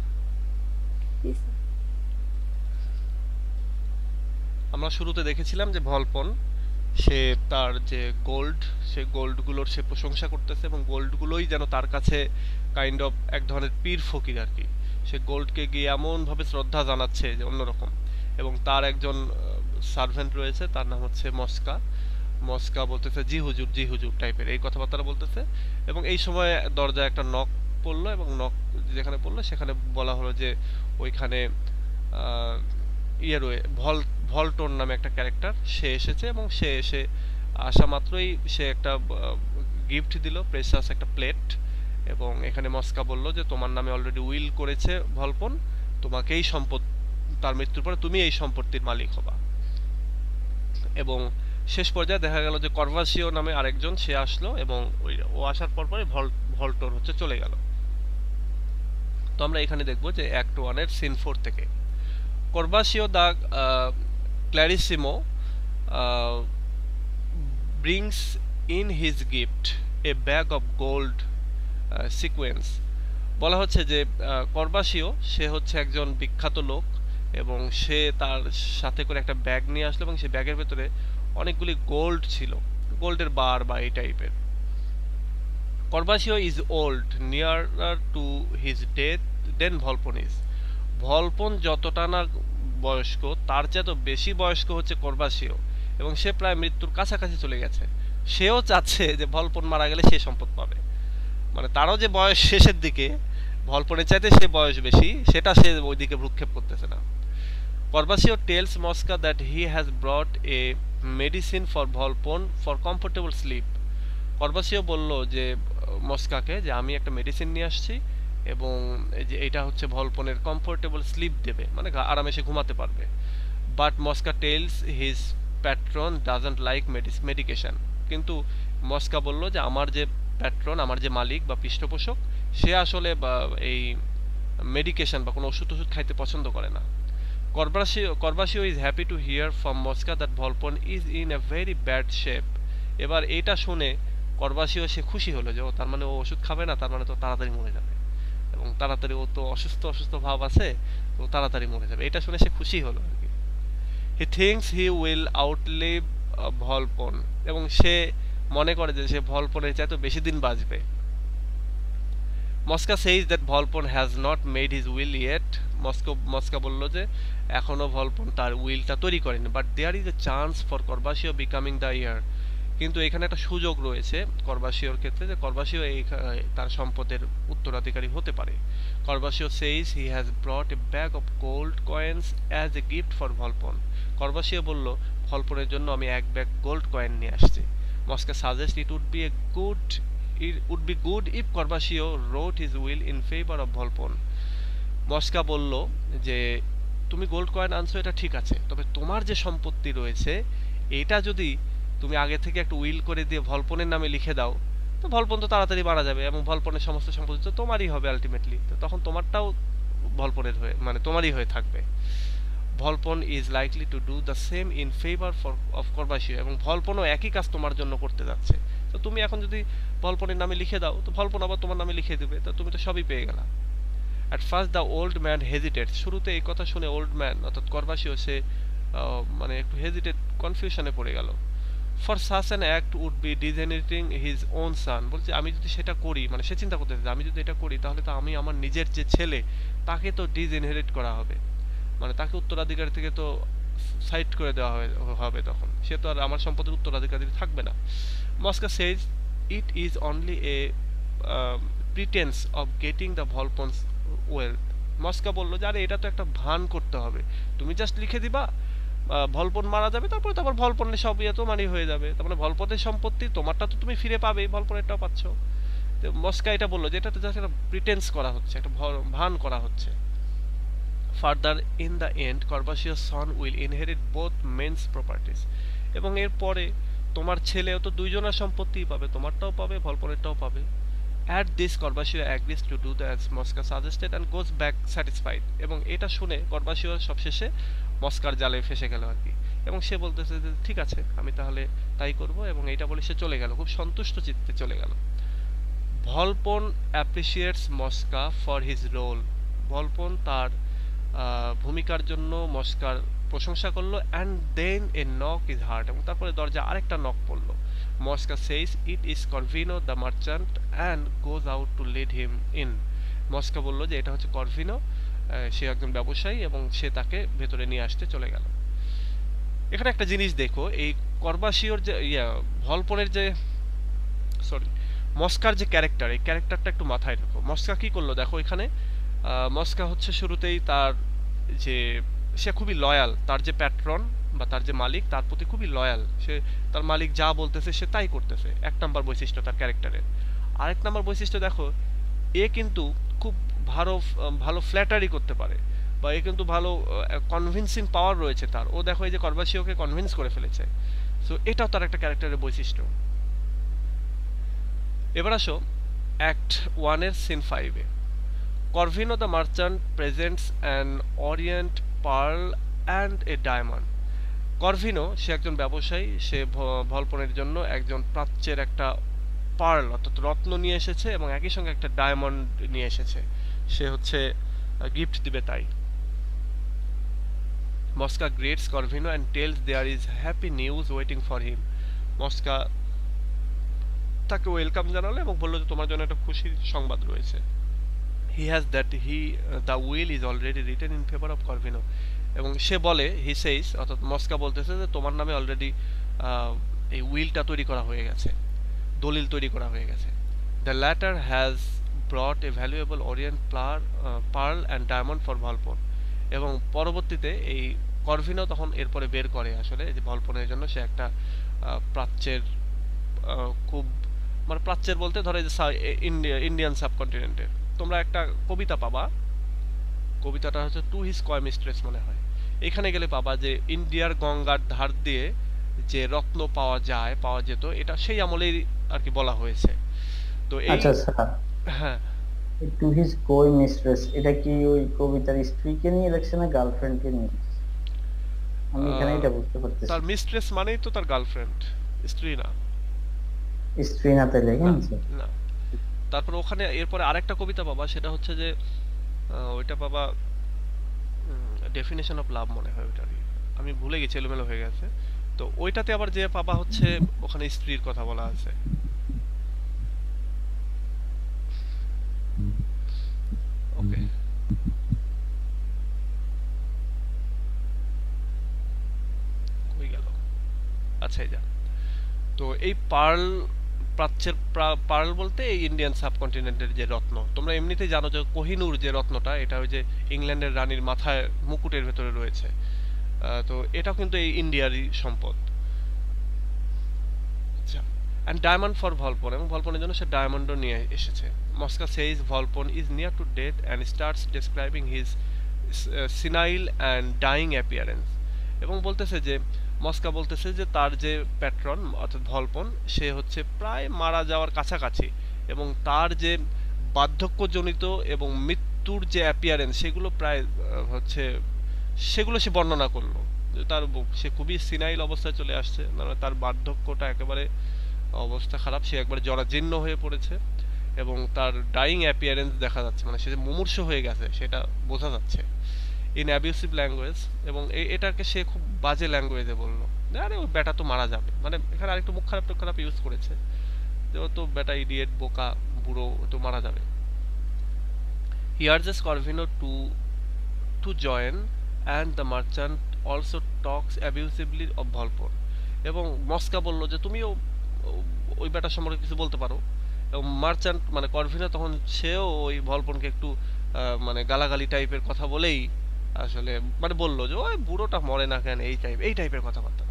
আমরা শুরুতে দেখেছিলাম যে ভলপন, সে তার যে গোল্ড, সে গোল্ডগুলোর সে প্রশংসা করতেছে, এবং গোল্ডগুলোই যেন তার কাছে কাইন্ড অফ এক ধরনের পীর ফকির আর কি। সে গোল্ডকে গিয়ে এমনভাবে শ্রদ্ধা জানাচ্ছে যে অন্যরকম। এবং তার একজন সার্ভেন্ট রয়েছে, তার নাম হচ্ছে মস্কা বলতেছে জি হুজুর টাইপের এই কথাবার্তা বলতেছে। এবং এই সময় দরজায় একটা নক পড়লো, এবং নক যেখানে পড়লো সেখানে বলা হলো যে ওইখানে ভলটন নামে একটা ক্যারেক্টার, সে এসেছে। এবং সে এসে আসা মাত্রই সে একটা গিফট দিল, প্রেসাস একটা প্লেট। এবং এখানে মস্কা বলল যে তোমার নামে অলরেডি উইল করেছে ভলপন, তোমাকেই সম্পদ, তার মৃত্যুর পরে তুমি এই সম্পত্তির মালিক হবা। এবং শেষ পর্যায়ে দেখা গেল যে কর্ভাসিও নামে আরেকজন, সে আসলো, এবং ও আসার পরই ভলটন হচ্ছে চলে গেল। তো আমরা এখানে দেখবো যে অ্যাক্ট 1 এর সিন 4 থেকে Corvasio the Clarissimo brings in his gift a bag of gold sequence. বলা হচ্ছে যে করবাসিও সে হচ্ছে একজন বিখ্যাত লোক এবং সে তার সাথে করে একটা ব্যাগ নিয়ে আসলো এবং সেই ব্যাগের ভেতরে অনেকগুলি গোল্ড ছিল, গোল্ডের বার বা এই টাইপের। Corbaccio is old nearer to his death than Volpone is. Volpone যতটা না বয়স্ক তার চেয়ে তো বেশি বয়স্ক হচ্ছে করবাসিও এবং সে প্রায় মৃত্যুর কাছাকাছি চলে গেছে। সেও চাচ্ছে যে ভলপন মারা গেলে সে সম্পদ পাবে, মানে তারও যে বয়স শেষের দিকে, ভলপনের চাইতে সে বয়স বেশি, সেটা সে ওইদিকে ভ্রুক্ষেপ করতেছে না। Corvasio tells Mosca that he has brought a medicine for Volpon for comfortable sleep. Corvasio বলল যে মস্কাকে যে আমি একটা মেডিসিন নিয়ে আসছি এবং যে এটা হচ্ছে ভলপনের কমফোর্টেবল স্লিপ দেবে, মানে আরামে সে ঘুমাতে পারবে। But Moska tells his patron doesn't like medication. কিন্তু মস্কা বলল যে আমার যে প্যাট্রন, আমার যে মালিক বা পৃষ্ঠপোষক, সে আসলে এই মেডিকেশন বা কোনো ওষুধ খাইতে পছন্দ করে না। Corvasio is happy to hear from Mosca that Volpon is in a very bad shape. এবার এটা শুনে করবাসিও সে খুশি হলো যে ও তার মানে ও ওষুধ খাবে না, তার মানে তো তাড়াতাড়ি মরে যাবে এবং তাড়াতাড়ি ও তো অসুস্থ অসুস্থ ভাব আছে, তো তাড়াতাড়ি মরে যাবে, এটা শুনে সে খুশি হলো আর কি। He thinks he will outlive Volpon এবং সে মনে করে যে সে ভলপনের চাইতে বেশি দিন বাঁচবে। মস্কা says that Volpon has not made his will yet. মস্কা বলল যে এখনো ভলপন তার উইলটা তৈরি করেনি, but there is a chance for Corbaccio becoming the heir. কিন্তু এখানে একটা সুযোগ রয়েছে করবাসিওর ক্ষেত্রে যে করবাসিও এই তার সম্পদের উত্তরাধিকারী হতে পারে। করবাসিও says he has brought a bag of gold coins as a gift for Volpon. করবাসিও বলল ভলপনের জন্য আমি এক ব্যাগ গোল্ড কয়েন নিয়ে আসছি। মস্কা suggest it would be good if Corvasio wrote his will in favor of Volpon. মস্কা বলল যে তুমি gold coin আনছো এটা ঠিক আছে, তবে তোমার যে সম্পত্তি রয়েছে এটা যদি তুমি আগে থেকে একটা উইল করে দিয়ে ভলপনের নামে লিখে দাও, তো ভলপন তো তাড়াতাড়ি মারা যাবে এবং ভলপনের সমস্ত সম্পত্তি তো তোমারই হবে আলটিমেটলি, তো তখন তোমারটাও ভলপনের হয়ে মানে তোমারই হয়ে থাকবে। Volpone is likely to do the same in favour of Corbaccio, এবং ভলপনও একই কাজ তোমার জন্য করতে যাচ্ছে। তো তুমি এখন যদি ভলপনের নামে লিখে দাও তো ভলপন আবার তোমার নামে লিখে দেবে, তো তুমি তো সবই পেয়ে গেলা। At first the old man hesitates. শুরুতে এই কথা শুনে ওল্ড ম্যান অর্থাৎ করবাসিও সে মানে একটু হেজিটেট, কনফিউশনে পড়ে গেল। For such an act would be degenerating his own son. বলছে আমি যদি সেটা করি, মানে সে চিন্তা করতেছে আমি যদি এটা করি তাহলে তো আমি আমার নিজের যে ছেলে তাকে তো ডিজেনারেট করা হবে, মানে তাকে উত্তরাধিকার থেকে তো সাইড করে দেওয়া হবে, তখন সে তো আর আমার সম্পদের উত্তরাধিকারী থাকবে না। মস্কা says it is only a pretense of getting the Volpon's wealth. মস্কা বলল যে আরে এটা তো একটা ভান করতে হবে, তুমি জাস্ট লিখে দিবা ভলপন মারা যাবে, তারপরে তো আবার ভলপনের সব ইয়ে তোমারই হয়ে যাবে, তার মানে ভলপনের সম্পত্তি তোমারটা তো তুমি ফিরে পাবে, ভলপনেরটাও পাচ্ছ। তো মস্কা এটা বললো যে এটা তো জাস্ট একটা প্রিটেন্স করা হচ্ছে, একটা ভান করা হচ্ছে। ফার্দার ইন দ্য এন্ড করবাসিওর son will inherit both men's properties, এবং এরপরে তোমার ছেলেও তো দুইজনের সম্পত্তি পাবে, তোমারটাও পাবে ভলপনেরটাও পাবে। At this Corvasio agrees to do as Mosca suggested and goes back satisfied. এবং এটা শুনে করবাসিও সবশেষে মস্কার জালে ফেসে গেল আর কি, এবং সে বলতেছে যে ঠিক আছে আমি তাহলে তাই করব, এবং এইটা বলে সে চলে গেল, খুব সন্তুষ্ট চিত্তে চলে গেল। Volpone appreciates Mosca for his role. Volpone তার ভূমিকার জন্য মস্কার প্রশংসা করলো। And then a knock is heard, এবং তারপরে দরজা আরেকটা নক পড়লো। মস্কা says it is Corvino the merchant and goes out to lead him in. মস্কা বলল যে এটা হচ্ছে করভিনো, সে একজন ব্যবসায়ী এবং সে তাকে ভেতরে নিয়ে আসতে চলে গেল। এখানে একটা জিনিস দেখো, এই করবাসিওর যে ভলপনের যে মস্কার যে ক্যারেক্টার, এই ক্যারেক্টারটা একটু মাথায় রাখো। মস্কা কি করলো দেখো এখানে, মস্কা হচ্ছে শুরুতেই তার যে সে খুবই লয়াল, তার যে প্যাট্রন বা তার যে মালিক তার প্রতি খুবই লয়াল, সে তার মালিক যা বলতেছে সে তাই করতেছে, এক নাম্বার বৈশিষ্ট্য তার ক্যারেক্টারের। আরেক নাম্বার বৈশিষ্ট্য দেখো, এ কিন্তু খুব ভালো ফ্ল্যাটারি করতে পারে, বা এ কিন্তু ভালো কনভিন্সিং পাওয়ার রয়েছে তার। ও দেখো এই যে করবাসিওকে কনভিন্স করে ফেলেছে, সো এটাও তার একটা ক্যারেক্টারের বৈশিষ্ট্য। এবার আসো অ্যাক্ট 1 এর সিন 5 এ। Corvino the merchant presents an Orient pearl and a diamond. Corvino সে একজন ব্যবসায়ী, সে ভলপনের জন্য একজন প্রাচ্যের একটা পার্ল অর্থাৎ রত্ন নিয়ে এসেছে এবং একই সঙ্গে একটা ডায়মন্ড নিয়ে এসেছে, সে হচ্ছে গিফট দিবে তাই। Mosca greets Corvino and tells there is happy news waiting for him. Mosca তাকে ওয়েলকাম জানালো এবং বললো যে তোমার জন্য একটা খুশির সংবাদ রয়েছে। He has that the will is already written in favour of Corvino, এবং সে বলে হি সেইস অর্থাৎ মস্কা বলতেছে যে তোমার নামে অলরেডি এই উইলটা তৈরি করা হয়ে গেছে, দলিল তৈরি করা হয়ে গেছে। The latter has brought a valuable orient pearl and diamond for Volpone, এবং পরবর্তীতে এই করভিনো তখন এরপরে বের করে আসলে যে ভলপনের জন্য সে একটা প্রাচ্যের খুব মানে প্রাচ্যের বলতে ধরে যে ইন্ডিয়ান সাবকন্টিনেন্টের তোমরা একটা কবিতা পাবা, কবিতাটা হচ্ছে টু হিজ কয় মিস্ট্রেস মনে হয়, এখানে গেলে পাবা যে ইন্ডিয়ার গঙ্গার ধার দিয়ে যে রত্ন পাওয়া যেত, এটা সেই আমলেই আর কি বলা হয়েছে। তো এই আচ্ছা স্যার, হ্যাঁ টু হিজ কই মিস্ট্রেস এটা কি ওই কবিতার স্ত্রীকে নিয়ে লেখছে না গার্লফ্রেন্ডকে নিয়ে? আমি এখানে এটা বুঝতে পারতেছি। তার মিস্ট্রেস মানেই তো তার গার্লফ্রেন্ড, স্ত্রী না। স্ত্রী না তাইলে না। তারপর ওখানে এরপরে আরেকটা কবিতা পাবা, সেটা হচ্ছে যে ওইটা পাবা ডেফিনেশন অফ লাভ মনে হয়, ওইটা আমি ভুলে গেছি, এলোমেলো হয়ে গেছে। তো ওইটাতে আবার যে পাবা হচ্ছে ওখানে স্ত্রীর কথা বলা আছে। ওকে, কই গেল? আচ্ছা এই যা। তো এই প্রাচ্যের পার্ল বলতে এই ইন্ডিয়ান সাবকন্টিনেন্টের যে রত্ন, তোমরা এমনিতেই জানো যে কোহিনূর যে রত্নটা, এটা ওই যে ইংল্যান্ডের রানীর মাথায় মুকুটের ভেতরে রয়েছে, তো এটাও কিন্তু এই ইন্ডিয়ারই সম্পদ। আচ্ছা, অ্যান্ড ডায়মন্ড ফর ভলপন, এবং ভলপনের জন্য সে ডায়মন্ডও নিয়ে এসেছে। Mosca says Volpone is near to death and starts describing his senile and dying appearance, এবং বলতেছে যে মস্কা বলতেছে যে তার যে প্যাট্রন অর্থাৎ ভলপন সে হচ্ছে প্রায় মারা যাওয়ার কাছাকাছি, এবং তার যে বার্ধক্যজনিত এবং মৃত্যুর যে অ্যাপিয়ারেন্স সেগুলো প্রায় হচ্ছে সেগুলো সে বর্ণনা করলো, যে তার সে খুবই সিনাইল অবস্থায় চলে আসছে, মানে তার বার্ধক্যটা একেবারে অবস্থা খারাপ, সে একবারে জরাজীর্ণ হয়ে পড়েছে এবং তার ডাইং অ্যাপিয়ারেন্স দেখা যাচ্ছে, মানে সে যে মুমূর্ষ হয়ে গেছে সেটা বোঝা যাচ্ছে ইন অ্যাবিউসিভ ল্যাঙ্গুয়েজ, এবং এটাকে সে খুব বাজে ল্যাঙ্গুয়েজে বললো, আরে ওই ব্যাটা তো মারা যাবে, মানে এখানে আরেকটু মুখ খারাপ ইউজ করেছে যে ও তো ব্যাটা ইডিয়েট বোকা বুড়ো, ও তো মারা যাবে। He urges Corvino to join and the merchant also talks abusively of Volpone, এবং মস্কা বলল যে তুমিও ওই ব্যাটার সম্পর্কে কিছু বলতে পারো, এবং মার্চান্ট মানে করভিনো তখন সেও ওই ভলপনকে একটু মানে গালাগালি টাইপের কথা বলেই আসলে মানে বললো যে ওই বুড়োটা মরে না কেন, এই টাইপের কথাবার্তা।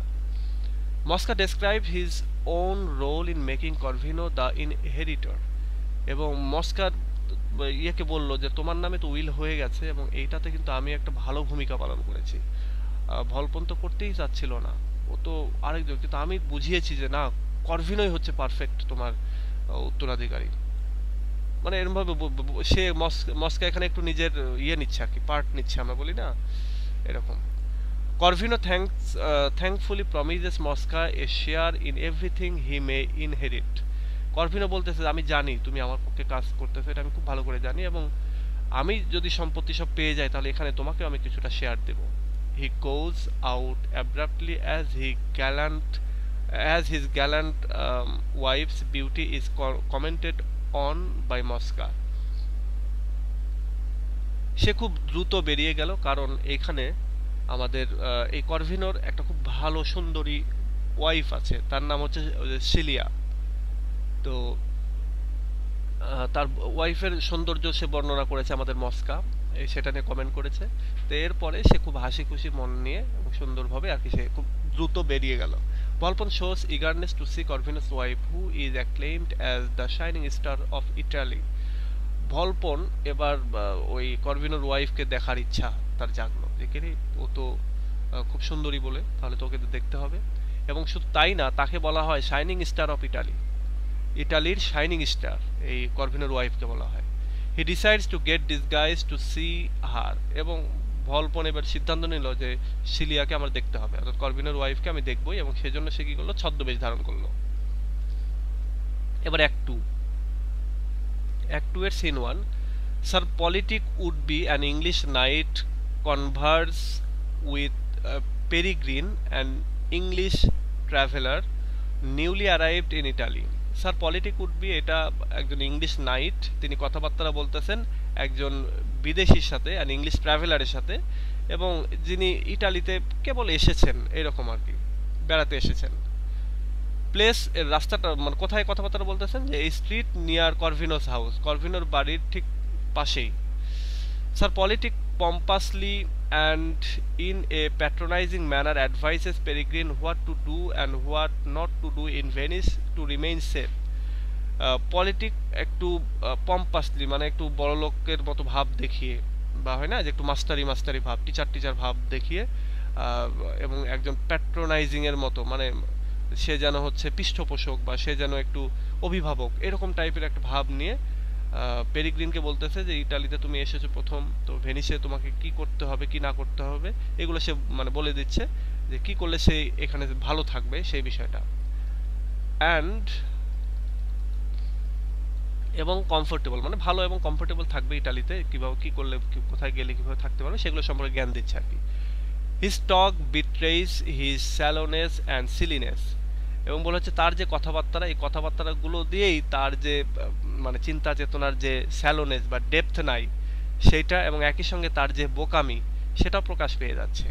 Mosca describe his own role in making Corvino the inheritor, এবং মস্কার ইয়েকে বললো যে তোমার নামে তো উইল হয়ে গেছে এবং এইটাতে কিন্তু আমি একটা ভালো ভূমিকা পালন করেছি, ভলপন তো করতেই চাচ্ছিল না, ও তো আরেকজন, কিন্তু আমি বুঝিয়েছি যে না করভিনোই হচ্ছে পারফেক্ট তোমার উত্তরাধিকারী, মানে এরকম ভাবে সে মস্কা এখানে একটু নিজের ইয়ে নিচ্ছে আর কি, পার্ট নিচ্ছে, আমরা বলি না এরকম। করভিনো thankfully promises মস্কা a share in everything he may inherit, করভিনো বলতেছে আমি জানি তুমি আমার পক্ষে কাজ করতেছো, এটা আমি খুব ভালো করে জানি, এবং আমি যদি সম্পত্তি সব পেয়ে যাই তাহলে এখানে তোমাকে আমি কিছুটা শেয়ার দেব। He goes out abruptly as his gallant wife's beauty is commented on by মস্কা, সে খুব দ্রুত বেরিয়ে গেল, কারণ এখানে আমাদের এই করভিনোর একটা খুব ভালো সুন্দরী ওয়াইফ আছে, তার নাম হচ্ছে সিলিয়া। তো তার ওয়াইফের সৌন্দর্য সে বর্ণনা করেছে আমাদের মস্কা, সেটা নিয়ে কমেন্ট করেছে। তো এরপরে সে খুব হাসি খুশি মন নিয়ে এবং সুন্দরভাবে আর কি সে খুব দ্রুত বেরিয়ে গেল। ভলপন shows eagerness to see Corvinus' wife, who is acclaimed as the shining star of Italy. ভলপন এবার ওই করভিনোর ওয়াইফকে দেখার ইচ্ছা তার জাগলো, দেখে ও তো খুব সুন্দরী বলে তাহলে তো ওকে দেখতে হবে, এবং শুধু তাই না তাকে বলা হয় শাইনিং স্টার অফ ইটালি, ইটালির শাইনিং স্টার এই করভিনোর ওয়াইফকে বলা হয়। He decides to get disguise to see her, এবং ভলপন এবার সিদ্ধান্ত নিল যে সিলিয়াকে আমার দেখতে হবে, অর্থাৎ করভিনোর ওয়াইফকে আমি দেখবই, এবং সেজন্য সে কি করলো, ছদ্মবেশ ধারণ করলো। এবার অ্যাক্ট 2 এর scene 1। Sir Politic would be an English knight converse with Peregrine, an English traveller newly arrived in Italy. Sir Politic would be এটা একজন ইংলিশ নাইট, তিনি কথাবার্তা বলতেছেন একজন বিদেশীর সাথে, an English traveller-এর সাথে, এবং যিনি ইটালিতে কেবল এসেছেন, এরকম আর কি, বেড়াতে এসেছেন। প্লেস এর রাস্তাটা মানে কোথায় কথাবার্তা বলতেছেন, যে এই স্ট্রিট নিয়ার করভিনোস হাউস, করভিনোর বাড়ির ঠিক পাশেই। Sir Politic pompously and in a patronizing manner advises Peregrine what to do and what not to do in Venice to remain safe. Politic একটু পম্পাসলি মানে একটু বড় লোকের মতো ভাব দেখিয়ে, বা হয় না যে একটু মাস্টারি ভাব, টিচার ভাব দেখিয়ে, এবং একজন প্যাট্রোনাইজিং এর মতো, মানে সে যেন হচ্ছে পৃষ্ঠপোষক বা সে যেন একটু অভিভাবক, এরকম টাইপের একটা ভাব নিয়ে পেরিগ্রিনকে বলতেছে যে ইটালিতে তুমি এসেছো প্রথম, তো ভেনিসে তোমাকে কি করতে হবে কি না করতে হবে এগুলো সে মানে বলে দিচ্ছে, যে কি করলে সে এখানে ভালো থাকবে সেই বিষয়টা, এবং কমফোর্টেবল মানে ভালো এবং কমফোর্টেবল থাকবে ইটালিতে, কিভাবে কি করলে কোথায় গেলে কিভাবে থাকতে পারবে সেগুলো সম্পর্কে জ্ঞান দিচ্ছে আর কি। His talk betrays his shallowness and silliness, এবং বলা হচ্ছে তার যে কথাবার্তা, এই কথাবার্তাগুলো দিয়েই তার যে মানে চিন্তা চেতনার যে স্যালোনেস বা ডেপথ নাই সেইটা, এবং একই সঙ্গে তার যে বোকামি সেটাও প্রকাশ পেয়ে যাচ্ছে।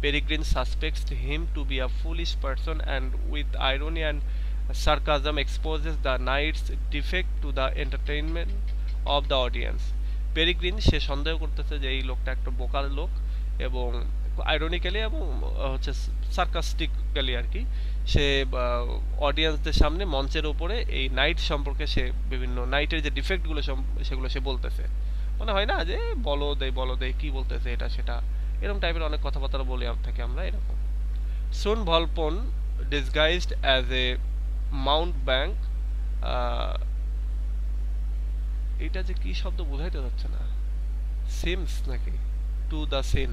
Peregrine suspects him to be a foolish person and with irony and sarcasm exposes the knight's defect to the entertainment of the audience. Peregrine সে সন্দেহ করতেছে যে এই লোকটা একটা বোকার লোক, এবং আইরনিক্যালি এবং হচ্ছে সার্কাস্টিক্যালি আর কি, সে অডিয়েন্সদের সামনে মঞ্চের উপরে এই নাইট সম্পর্কে সে বিভিন্ন নাইটের যে ডিফেক্টগুলো সেগুলো সে বলতেছে, মনে হয় না যে বলো দেয় কি বলতেছে এটা সেটা, এরকম টাইপের অনেক কথাবার্তা বলে থাকি আমরা এরকম। Soon Volpone disguised as a mountebank, এটা যে কি শব্দ বোঝাইতে যাচ্ছে না, সিমস নাকি টু দ্য সিন,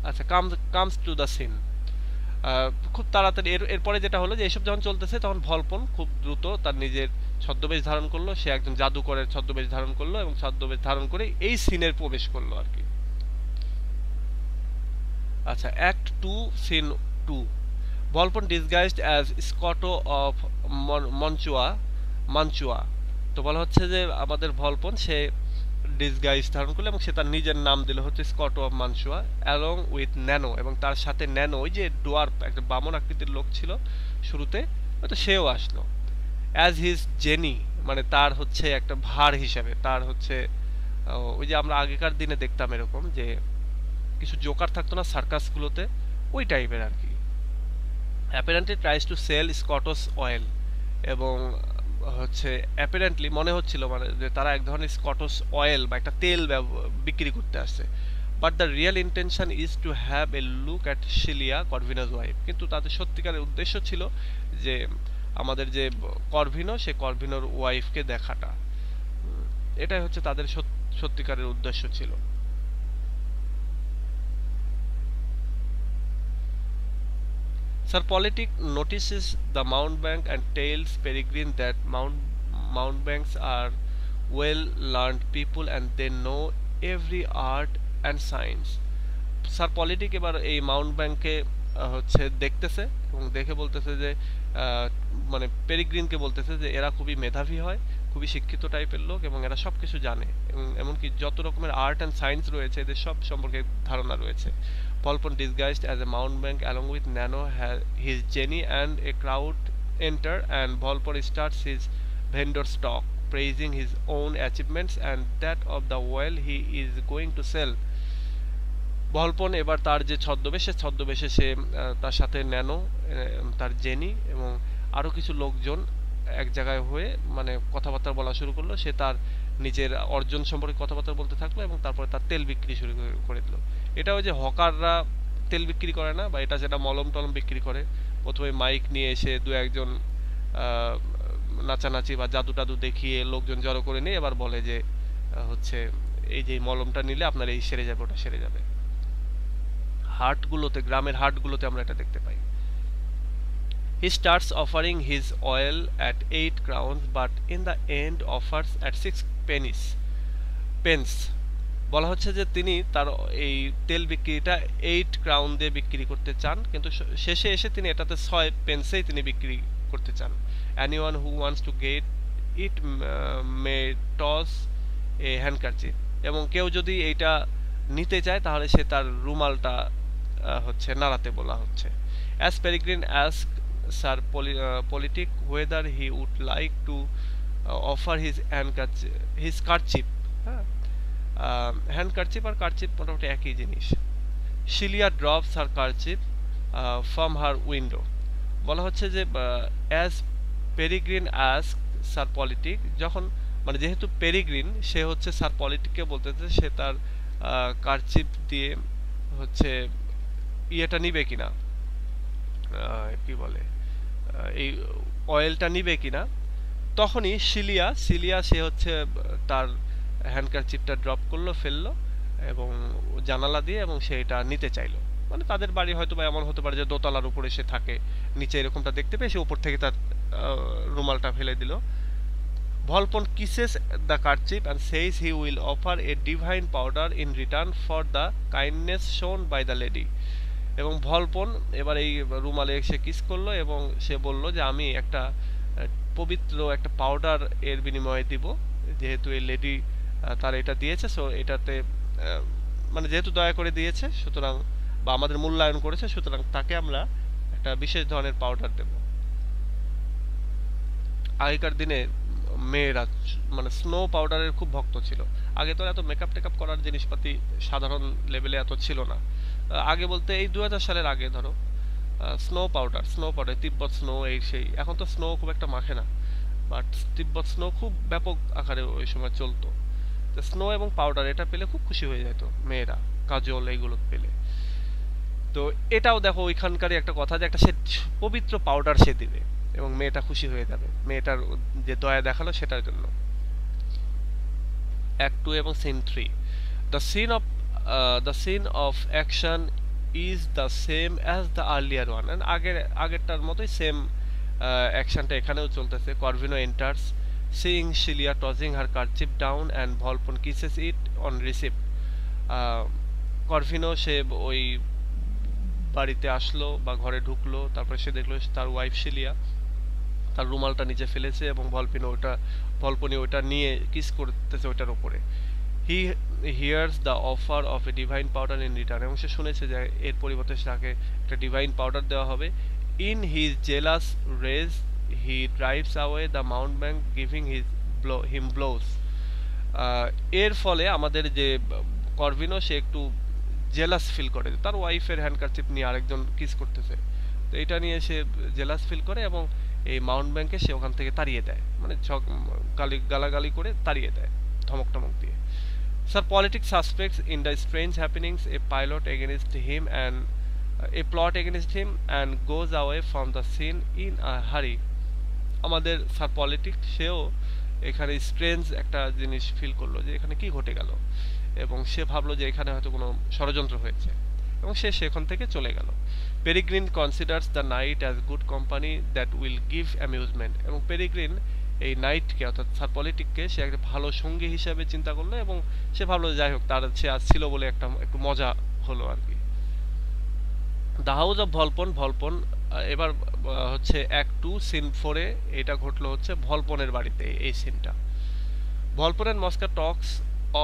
আচ্ছা কামস টু দ্য সিন, খুব তাড়াতাড়ি এরপরে যেটা হলো যে এইসব যখন চলতেছে তখন ভলপন খুব দ্রুত তার নিজের ছদ্মবেশ ধারণ করলো, সে একজন জাদুকরের ছদ্মবেশ ধারণ করলো, এবং ছদ্মবেশ ধারণ করে এই সিনের প্রবেশ করলো আর কি। আচ্ছা, act 2 scene 2। Volpone disguised as Scoto of Mantua, তো বলা হচ্ছে যে আমাদের ভলপন সে ডিসগাইজ ধারণ করলো এবং সে তার নিজের নাম দিল হচ্ছে স্কটো অফ মানচুয়া, অ্যালং উইথ ন্যানো, এবং তার সাথে ন্যানো ওই যে ডোয়ার্ফ একটা বামন আকৃতির লোক ছিল শুরুতে, হয়তো সেও আসলো। অ্যাজ হিজ জেনি মানে তার হচ্ছে একটা ভার হিসাবে, তার হচ্ছে ওই যে আমরা আগেকার দিনে দেখতাম এরকম যে কিছু জোকার থাকতো না সার্কাসগুলোতে, ওই টাইপের আর কি। Apparently tries to sell Scoto's oil, এবং হচ্ছে অ্যাপারেন্টলি মনে হচ্ছিল মানে যে তারা এক ধরনের স্কটস অয়েল বা একটা তেল বিক্রি করতে আসছে, but the real intention is to have a look at Celia Corvino's wife, কিন্তু তাদের সত্যিকারের উদ্দেশ্য ছিল যে আমাদের যে করভিনো সে করভিনোর ওয়াইফকে দেখাটা, এটাই হচ্ছে তাদের সত্যিকারের উদ্দেশ্য ছিল। Sir Politic notices the mountebank and tells Peregrine that mountebanks are well-learned people and they know every art and science. Sir Politic এবার এই মাউন্টব্যাঙ্ককে হচ্ছে দেখতেছে এবং দেখে বলতেছে যে মানে পেরিগ্রিনকে বলতেছে যে এরা খুবই মেধাবী হয়, খুবই শিক্ষিত টাইপের লোক, এবং এরা সব কিছু জানে, এবং এমনকি যত রকমের আর্ট অ্যান্ড সায়েন্স রয়েছে এদের সব সম্পর্কে ধারণা রয়েছে। Volpone disguised as a mountebank along with Nano, his Jenny and a crowd enter, and Volpone starts his vendor's talk, praising his own achievements and that of the oil he is going to sell. ভলপন এবার তার যে ছদ্মবেশে সে তার সাথে nano, তার jenny এবং আরো কিছু লোকজন এক জায়গায় হয়ে মানে কথাবার্তা বলা শুরু করলো, সে তার নিজের অর্জন সম্পর্কে কথাবার্তা বলতে থাকলো এবং তারপরে তার তেল বিক্রি শুরু করে দিল। এটা ওই যে হকাররা তেল বিক্রি করে না, বা এটা যেটা মলম টলম বিক্রি করে, প্রথমে মাইক নিয়ে এসে দু একজন নাচানাচি বা জাদু টাদু দেখিয়ে লোকজন জড়ো করে নিয়ে এবার বলে যে হচ্ছে এই যে মলমটা নিলে আপনার এই সেরে যাবে, ওটা সেরে যাবে। হাটগুলোতে, গ্রামের হাটগুলোতে আমরা এটা দেখতে পাই। He starts offering his oil at 8 crowns but in the end offers at 6 pence. বলা হচ্ছে যে তিনি তার এই তেল বিক্রিটা 8 ক্রাউন দিয়ে বিক্রি করতে চান, কিন্তু শেষে এসে তিনি এটাতে 6 পেন্সেই তিনি বিক্রি করতে চান। Anyone who wants to get it may toss a handkerchief, এবং কেউ যদি এইটা নিতে চায় তাহলে সে তার রুমালটা হচ্ছে নাড়াতে বলা হচ্ছে। As Peregrine asked Sir Politic whether he would like to offer his kerchief, handkerchief আর কারচিপ মোটামুটি একই জিনিস। Celia drops her kerchief from her window. বলা হচ্ছে যে as Peregrine asked Sir Politic, যখন মানে যেহেতু পেরিগ্রিন সে হচ্ছে স্যার পলিটিককে বলতেছে সে তার কারচিপ দিয়ে হচ্ছে ইয়েটা নিবে কিনা, কি বলে এই অয়েলটা নিবে কিনা, তখনই সিলিয়া সে হচ্ছে তার হ্যান্ডকারচিপটা ড্রপ করলো, ফেললো এবং জানালা দিয়ে, এবং সে এটা নিতে চাইলো। মানে তাদের বাড়ি হয়তো বা এমন হতে পারে যে দোতলার উপরে সে থাকে, নিচে এরকমটা দেখতে পেয়ে সে উপর থেকে তার রুমালটা ফেলে দিল। ভলপন kisses the kerchief and says he will offer a divine powder in return for the kindness shown by the lady. এবং ভলপন এবার এই রুমালে সে কিস করলো এবং সে বলল যে আমি একটা পবিত্র একটা পাউডার এর বিনিময়ে দিব, যেহেতু এই লেডি তার এটা দিয়েছে, সো এটাতে মানে যেহেতু দয়া করে দিয়েছে সুতরাং বা আমাদের মূল্যায়ন করেছে, সুতরাং তাকে আমরা একটা বিশেষ ধরনের পাউডার দেব। আগেকার দিনে মেয়েরা মানে স্নো পাউডারের খুব ভক্ত ছিল। আগে তো এত মেকআপ টেকআপ করার জিনিসপাতি সাধারণ লেভেলে এত ছিল না। আগে বলতে এই 2000 সালের আগে ধরো স্নো পাউডার তিব্বত স্নো এই সেই, এখন তো স্নো খুব একটা মাখে না, বাট তিব্বত স্নো খুব ব্যাপক আকারে ওই সময় চলতো। তো স্নো এবং পাউডার এটা পেলে খুব খুশি হয়ে যেত মেয়েরা, কাজল এইগুলো পেলে। তো এটাও দেখো ওইখানকারই একটা কথা যে একটা সে পবিত্র পাউডার সে দিবে এবং মেয়েটা খুশি হয়ে যাবে, মেয়েটার যে দয়া দেখালো সেটার জন্য। অ্যাক্ট 2 এবং scene 3। The scene of action is the same as the earlier one, and আগেরটার মতোই সেম অ্যাকশনটা এখানেও চলতেছে। Corvino enters, seeing Celia tossing her kerchief down and Volpone kisses it on receipt. Corvino সে ওই বাড়িতে আসলো বা ঘরে ঢুকলো, তারপরে সে দেখলো তার ওয়াইফ সিলিয়া তার রুমালটা নিচে ফেলেছে এবং ভলপনি ওটা নিয়ে কিস করতেছে ওটার উপরে। He hears the offer of a divine powder in return, এবং সে শুনেছে যে এর পরিবর্তে তাকে একটা ডিভাইন পাউডার দেওয়া হবে। In his jealous rage he drives away the mountebank, giving him blows. এর ফলে আমাদের যে কর্ভিনো সে একটু জেলাস ফিল করে, তার ওয়াইফের হ্যান্ডকারচিপ নিয়ে আরেকজন কিস করতেছে, তো এটা নিয়ে সে জেলাস ফিল করে এবং এই মাউন্টব্যাঙ্কে সে ওখান থেকে তাড়িয়ে দেয়, মানে গালাগালি করে তাড়িয়ে দেয় ধমক টমক দিয়ে। Sir Politic suspects in the strange happenings a plot against him and goes away from the scene in a hurry. আমাদের স্যার পলিটিক সেও এখানে স্ট্রেঞ্জ একটা জিনিস ফিল করলো যে এখানে কি ঘটে গেল, এবং সে ভাবলো যে এখানে হয়তো কোনো ষড়যন্ত্র হয়েছে এবং সে সেখান থেকে চলে গেল। Peregrine considers the night as good company that will give amusement, এবং পেরিগ্রিন এই নাইটকে অর্থাৎ স্যার পলিটিককে সে একটা ভালো সঙ্গী হিসাবে চিন্তা করলো এবং সে ভাবলো যাই হোক তার সে আজ ছিল বলে একটু মজা হলো আর কি। দ্য হাউস অফ ভলপন এবার হচ্ছে অ্যাক্ট 2 সিন 4 এ এটা ঘটলো হচ্ছে ভলপনের বাড়িতে এই সিনটা। Volpone and Mosca talks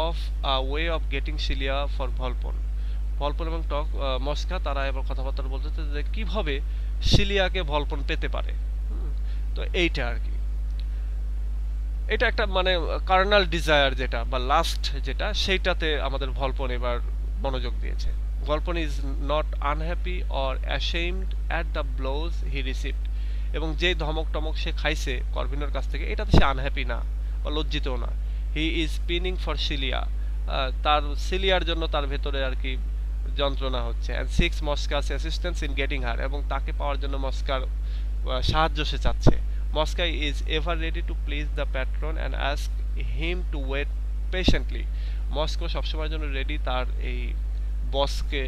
of a way of getting Celia for Volpone এবং মস্কা তারা এবার কথাবার্তা বলতেছে যে কিভাবে সিলিয়াকে ভলপন পেতে পারে। তো এইটা আর কি, এটা একটা মানে কার্নাল ডিজায়ার যেটা বা লাস্ট যেটা, সেইটাতে আমাদের ভলপন এবার মনোযোগ দিয়েছে। ভলপন is not unhappy or ashamed at the blows he received, এবং যে ধমক টমক সে খাইছে কর্ভিনোর কাছ থেকে এটাতে সে আনহ্যাপি না বা লজ্জিতও না। He is pining for Celia, তার সিলিয়ার জন্য তার ভেতরে আর কি যন্ত্রণা হচ্ছে। And seeks Mosca's assistance in getting her, এবং তাকে পাওয়ার জন্য মস্কার সাহায্য সে চাচ্ছে। Mosca is ever ready to please the patron and ask him to wait patiently. Moscow সবসময়ের জন্য রেডি তার এই বসকে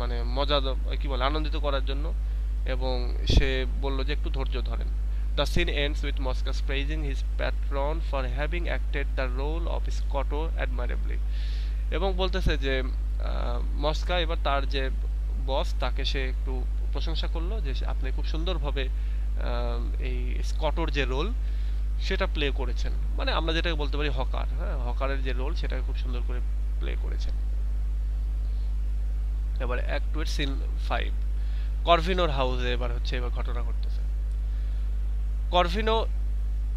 মানে কি বলে আনন্দিত করার জন্য, এবং সে বলল যে একটু ধৈর্য ধরেন। The scene ends with Mosca praising his patron for having acted the role of Scotto admirably, এবং বলতেছে যে মস্কা এবার তার যে বস তাকে সে একটু প্রশংসা করলো যে আপনি খুব সুন্দরভাবে এই স্কটোর যে রোল সেটা প্লে করেছেন, মানে আমরা যেটাকে বলতে পারি হকার, হ্যাঁ হকারের যে রোল সেটাকে খুব সুন্দর করে প্লে করেছেন। এবার অ্যাক্ট 2 এর সিন 5, করভিনোর হাউসে এবার ঘটনা ঘটতেছে। করভিনো,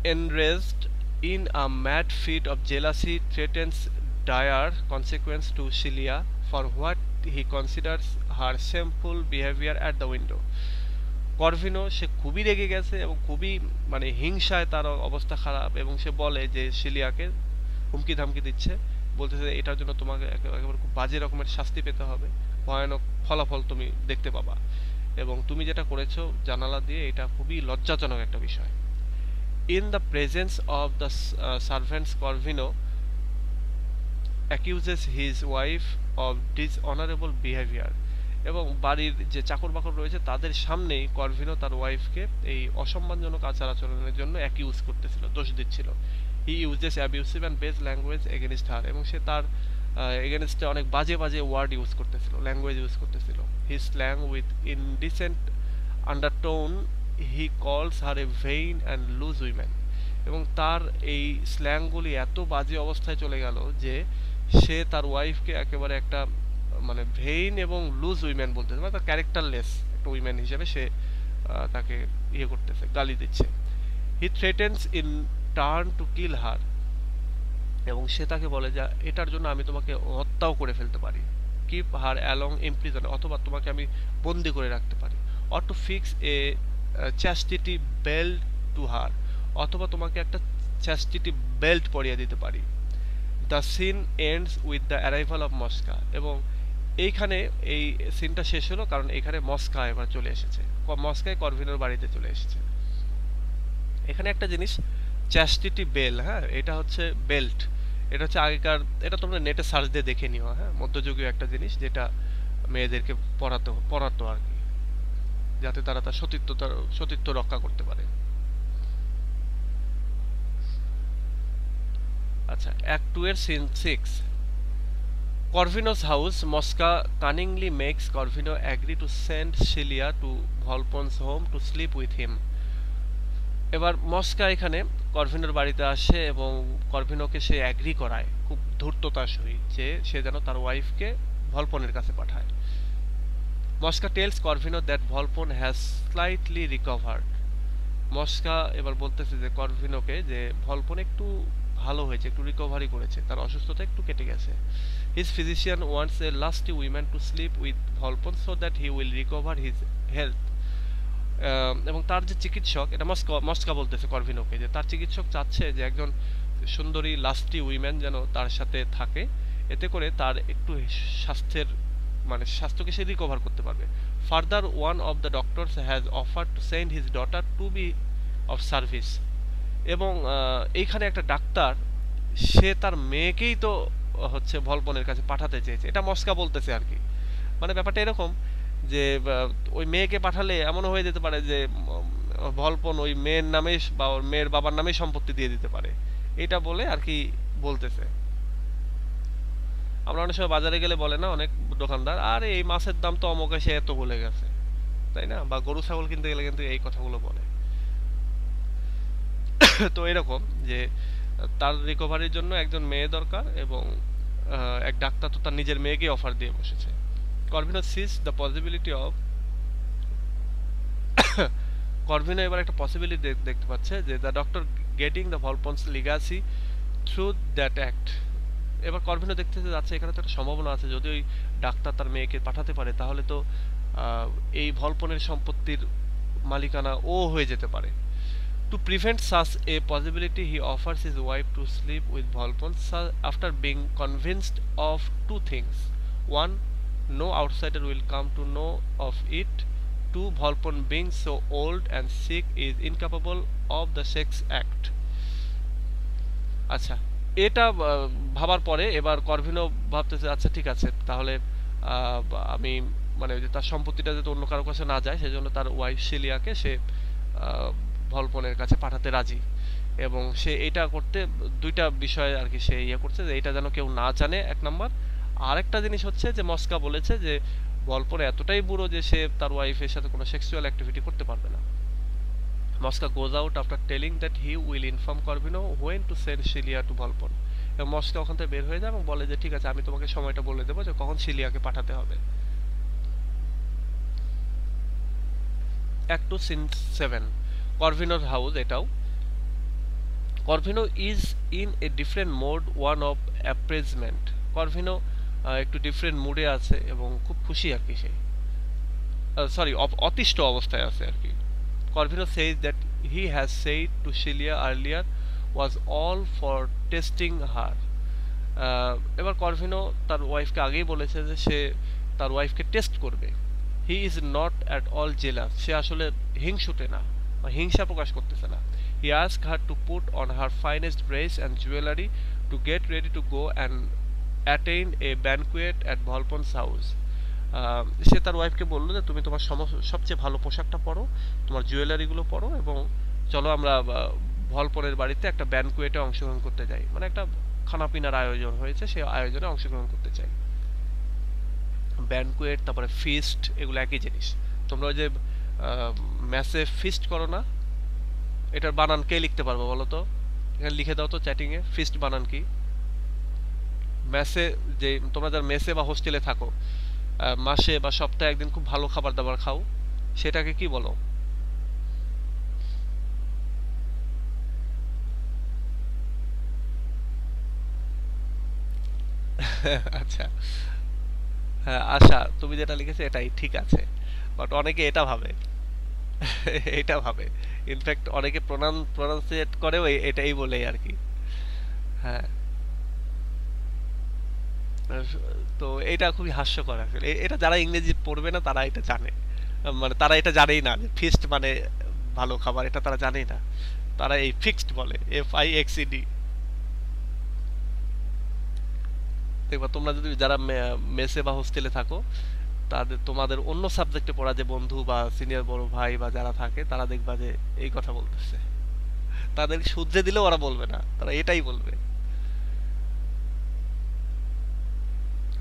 enraged in a mad fit of jealousy, threatens dire consequence to Celia for what he considers her shameful behavior at the window. করভিনো সে খুবই রেগে গেছে এবং খুবই মানে হিংসায় তার অবস্থা খারাপ, এবং সে বলে যে সিলিয়াকে হুমকি ধামকি দিচ্ছে, বলতেছে এটার জন্য তোমাকে একেবারে খুব বাজে রকমের শাস্তি পেতে হবে, ভয়ানক ফলাফল তুমি দেখতে পাবা, এবং তুমি যেটা করেছো জানালা দিয়ে এটা খুবই লজ্জাজনক একটা বিষয়। In the presence of the servants, Corvino accuses his wife of dishonorable behavior, এবং বাড়ির যে চাকর বাকর রয়েছে তাদের সামনেই করভিনো তার ওয়াইফকে এই অসম্মানজনক আচার আচরণের জন্য অ্যাকিউজ করতেছিল, দোষ দিচ্ছিল। He uses abusive and base language against her, এবং সে তার এগেনস্টে অনেক বাজে বাজে ওয়ার্ড ইউজ করতেছিল, ল্যাঙ্গুয়েজ ইউজ করতেছিল। He slang with indecent undertone he calls her a vain and loose women, এবং তার এই স্ল্যাংগুলি এত বাজে অবস্থায় চলে গেল যে সে তার ওয়াইফকে একেবারে একটা মানে ভেইন এবং লুজ উইমেন বলতেছে, মানে তার ক্যারেক্টারলেস একটা উইমেন হিসেবে সে তাকে ইয়ে করতেছে, গালি দিচ্ছে। He threatens in turn to kill her, এবং সে তাকে বলে যে এটার জন্য আমি তোমাকে হত্যাও করে ফেলতে পারি, কিপ হার অ্যালং ইমপ্রিজন, অথবা তোমাকে আমি বন্দি করে রাখতে পারি, or to fix a chastity belt to her, অথবা তোমাকে একটা চ্যাস্টিটি বেল্ট পরিয়ে দিতে পারি। The scene ends with the arrival of Mosca, এবং এইখানে এই সিনটা শেষ হলো কারণ এখানে মস্কা এবার চলে এসেছে, মস্কায় করভিনোর বাড়িতে চলে এসেছে। এখানে একটা জিনিস চ্যাস্টিটি বেল, হ্যাঁ এটা হচ্ছে বেল্ট, এটা হচ্ছে আগেকার, এটা তোমরা নেটে সার্চ দিয়ে দেখে নিও, হ্যাঁ মধ্যযুগীয় একটা জিনিস যেটা মেয়েদেরকে পরাতো আর কি, যাতে তারা তার সতীত্ব রক্ষা করতে পারে। আচ্ছা, অ্যাক্ট 2 এর scene 6, Corvino's house. Mosca cunningly makes Corvino agree to send Celia to Volpon's home to sleep with him. এবার মস্কা এখানে করভিনোর বাড়িতে আসে এবং করভিনোকে সে অ্যাগ্রি করায় খুব ধূর্ততার সহিত যে সে যেন তার ওয়াইফকে ভলপনের কাছে পাঠায়। Mosca tells Corvino that Volpone has slightly recovered. Mosca এবার বলতেছে যে করভিনোকে যে ভলপন একটু ভালো হয়েছে, একটু রিকভারি করেছে, তার অসুস্থতা একটু কেটে গেছে। His physician wants a lusty women to sleep with ভলপন so that he will recover his health. এবং তার যে চিকিৎসক, এটা মস্কা বলতেছে করভিনোকে যে তার চিকিৎসক চাচ্ছে যে একজন সুন্দরী লাস্টি উইমেন যেন তার সাথে থাকে, এতে করে তার একটু স্বাস্থ্যকে সে রিকভার করতে পারবে। Further one of the doctors has offer to send his daughter to be of service, এবং এইখানে একটা ডাক্তার সে তার মেয়েকেই তো হচ্ছে ভলপনের কাছে পাঠাতে চেয়েছে, এটা মস্কা বলতেছে আর কি। মানে ব্যাপারটা এরকম যে ওই মেয়েকে পাঠালে এমনও হয়ে যেতে পারে যে ভলপন ওই মেয়ের নামে বা ওর মেয়ের বাবার নামে সম্পত্তি দিয়ে দিতে পারে, এটা বলে আর কি বলতেছে। আমরা অনেক সময় বাজারে গেলে বলে না অনেক দোকানদার, আরে এই মাছের দাম তো অমুকে সে এত বলে গেছে, তাই না? বা গরু ছাগল কিনতে গেলে কিন্তু এই কথাগুলো বলে। তো এরকম যে তার রিকভারির জন্য একজন মেয়ে দরকার, এবং এক ডাক্তার তো তার নিজের মেয়েকে অফার দিয়ে বসেছে। Corvino sees the possibility of Corvino এবার একটা পসিবিলিটি দেখতে পাচ্ছে যে the doctor getting the Volpone's legacy through that act. এবার করভিনো দেখতে যাচ্ছে এখানে তো একটা সম্ভাবনা আছে, যদি ওই ডাক্তার তার মেয়েকে পাঠাতে পারে তাহলে তো এই ভলপনের সম্পত্তির মালিকানা ও হয়ে যেতে পারে। To prevent such a possibility, he offers his wife to sleep with Volpon after being convinced of two things. One, no outsider will come to know of it. Two, Volpon being so old and sick is incapable of the sex act. আচ্ছা, এটা ভাবার পরে এবার করভিনো ভাবতেছে আচ্ছা ঠিক আছে তাহলে আমি মানে ওই যে তার সম্পত্তিটা যাতে অন্য কারো কাছে না যায় সেজন্য তার ওয়াইফ শিলিয়াকে সে ভলপনের কাছে পাঠাতে রাজি এবং সে এটা করতে দুইটা বিষয় আর কি সে ইয়ে করছে যে এটা যেন কেউ না জানে এক নাম্বার আরেকটা জিনিস হচ্ছে যে মস্কা বলেছে যে ভলপন এতটাই বুড়ো যে সে তার ওয়াইফের সাথে কোনো সেক্সুয়াল অ্যাক্টিভিটি করতে পারবে না Mosca goes out after telling that he will inform Corvino when to send Celia to Volpone এবং মস্কা ওখান থেকে বের হয়ে যায় এবং বলে যে ঠিক আছে আমি তোমাকে সময়টা বলে দেবো যে কখন শিলিয়াকে পাঠাতে হবে অ্যাক্ট 2 সিন 7 করভিনোর হাউস এটাও Corvino is in a different mode one of appraisement Corvino একটু ডিফারেন্ট মুডে আছে এবং খুব খুশি আর কি সে সরি অতিষ্ঠ অবস্থায় আছে আর কি করভিনো says that he has said to Shelia earlier was all for testing her এবার করভিনো তার ওয়াইফকে আগেই বলেছে যে সে তার ওয়াইফকে টেস্ট করবে he is not at all jealous সে আসলে হিংসুটে না বা হিংসা প্রকাশ করতেছে না he ask her to put on her finest dress and jewellery to get ready to go and attain a banquet at Volpone's house সে তার ওয়াইফকে বললো যে তুমি তোমার সবচেয়ে ভালো পোশাকটা পরো তোমার জুয়েলারিগুলো পরো এবং চলো আমরা ভলপনের বাড়িতে একটা ব্যানকুয়েটে অংশগ্রহণ করতে যাই মানে একটা খানাপিনার আয়োজন হয়েছে সেই আয়োজনে অংশগ্রহণ করতে চাই ব্যানকুয়েট তারপরে ফিস্ট এগুলো একই জিনিস তোমরা ওই যে ম্যাসে ফিস্ট করো না এটার বানান কে লিখতে পারবো বলো তো এখানে লিখে দাও তো চ্যাটিং এ ফিস্ট বানান কি ম্যাসে যে তোমরা যারা মেসে বা হোস্টেলে থাকো মাসে বা সপ্তাহে একদিন খুব ভালো খাবার দাবার খাও সেটাকে কি বলো আচ্ছা হ্যাঁ আশা তুমি যেটা লিখেছো এটাই ঠিক আছে বাট অনেকে এটা ভাবে এটা ভাবে ইনফ্যাক্ট অনেকে প্রনাউন্সিয়েট করেও এটাই বলে আর কি হ্যাঁ তো এটা খুবই হাস্যকর আসলে এটা যারা ইংরেজি পড়বে না তারা এটা জানে মানে তারা এটা জানেই না যে ফিস্ট মানে ভালো খাবার এটা তারা জানেই না তারা এই ফিক্সড বলে FIXED দেখবা তোমরা যদি যারা মেসে বা হোস্টেলে থাকো তাদের তোমাদের অন্য সাবজেক্টে পড়া যে বন্ধু বা সিনিয়র বড় ভাই বা যারা থাকে তারা দেখবা যে এই কথা বলতেছে তাদের শুধরে দিলেও ওরা বলবে না তারা এটাই বলবে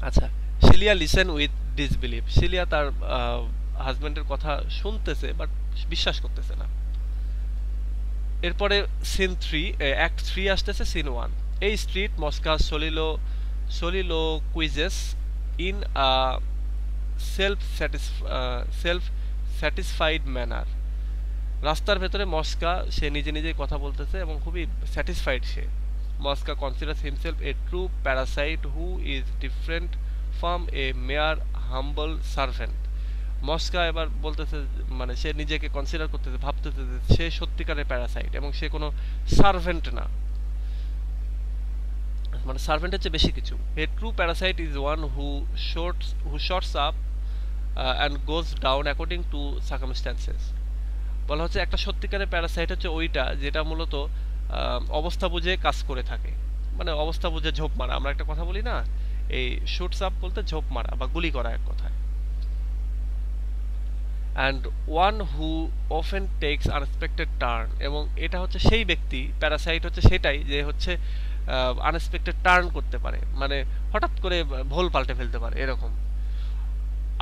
আচ্ছা শিলিয়া লিসেন উইথ ডিসবিলিভ শিলিয়া তার হাজবেন্ডের কথা শুনতেছে বাট বিশ্বাস করতেছে না এরপরে সিন 3 অ্যাক্ট 3 আসতেছে সিন 1 এই street মস্কা soliloquies in a self-satisfied manner রাস্তার ভেতরে মস্কা সে নিজে নিজেই কথা বলতেছে এবং খুবই satisfied say মস্কা considers himself a true parasite who is different from a mere humble servant মস্কা এবার বলতেছে মানে সে নিজেকে কনসিডার করতেছে ভাবতেছে যে সে সত্যিকারের প্যারাসাইট এবং সে কোনো সার্ভেন্ট না মানে সার্ভেন্টের চেয়ে বেশি কিছু a true parasite is one who shorts up and goes down according to circumstances বলা হচ্ছে একটা সত্যিকারের প্যারাসাইট হচ্ছে ওইটা যেটা মূলত অবস্থা বুঝে কাজ করে থাকে মানে অবস্থা বুঝে ঝোপ মারা আমরা একটা কথা বলি না এই শুটস আপ বলতে ঝোপ মারা বা গুলি করা এক কথায় and one who often takes unexpected turn এবং এটা হচ্ছে সেই ব্যক্তি প্যারাসাইট হচ্ছে সেটাই যে হচ্ছে আনএক্সপেক্টেড টার্ন করতে পারে মানে হঠাৎ করে ভুল পাল্টে ফেলতে পারে এরকম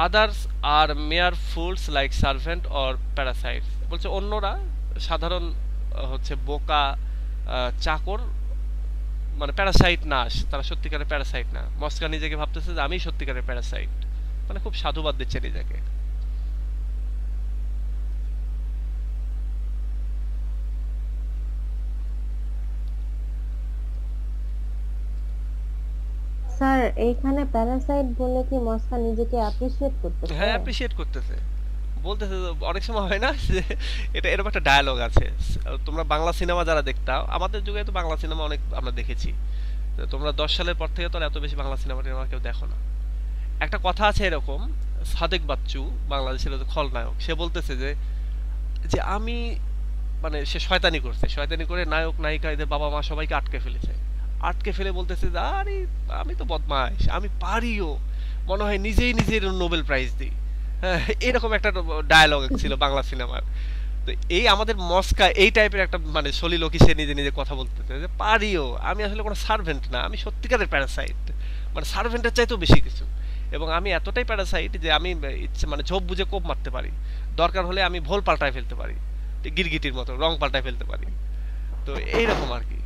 others are mere fools like servant or parasites বলছে অন্যরা সাধারণ হচ্ছে বোকা চাকর মানে প্যারাসাইট না তারা সত্যিকারের প্যারাসাইট না মস্কা নিজেকে ভাবতেছে যে আমি সত্যিকারের প্যারাসাইট মানে খুব সাধুবাদ দিচ্ছে নিজেকে স্যার এইখানে প্যারাসাইট বলে কি মস্কা নিজেকে অ্যাপ্রিশিয়েট করতেছে হ্যাঁ অ্যাপ্রিশিয়েট করতেছে বলতেছে অনেক সময় হয় না যে এটা এরকম একটা ডায়ালগ আছে তোমরা বাংলা সিনেমা যারা দেখতাও আমাদের যুগে তো বাংলা সিনেমা অনেক আমরা দেখেছি তোমরা 10 সালের পর থেকে তো এত বেশি বাংলা সিনেমা কেউ দেখো না একটা কথা আছে এরকম সাদেক বাচ্চু বাংলাদেশের খলনায়ক সে বলতেছে যে আমি মানে সে শয়তানি করছে শয়তানি করে নায়ক নায়িকা এদের বাবা মা সবাইকে আটকে ফেলেছে আটকে ফেলে বলতেছে যে আরে আমি তো বদমাইশ, আমি পারিও, মনে হয় নিজেই নিজের নোবেল প্রাইজ দিই। হ্যাঁ, এরকম একটা ডায়ালগ ছিল বাংলা সিনেমার। তো এই আমাদের মস্কা এই টাইপের একটা মানে সলিলকি, সে নিজে নিজে কথা বলতেছে যে পারিও, আমি আসলে কোনো সার্ভেন্ট না, আমি সত্যিকারের প্যারাসাইট, মানে সার্ভেন্টের চাইতেও বেশি কিছু। এবং আমি এতটাই প্যারাসাইট যে আমি ইচ্ছে মানে ঝোপ বুঝে কোপ মারতে পারি, দরকার হলে আমি ভোল পাল্টায় ফেলতে পারি, গিরগিটির মতো রং পাল্টায় ফেলতে পারি। তো এইরকম আর কি।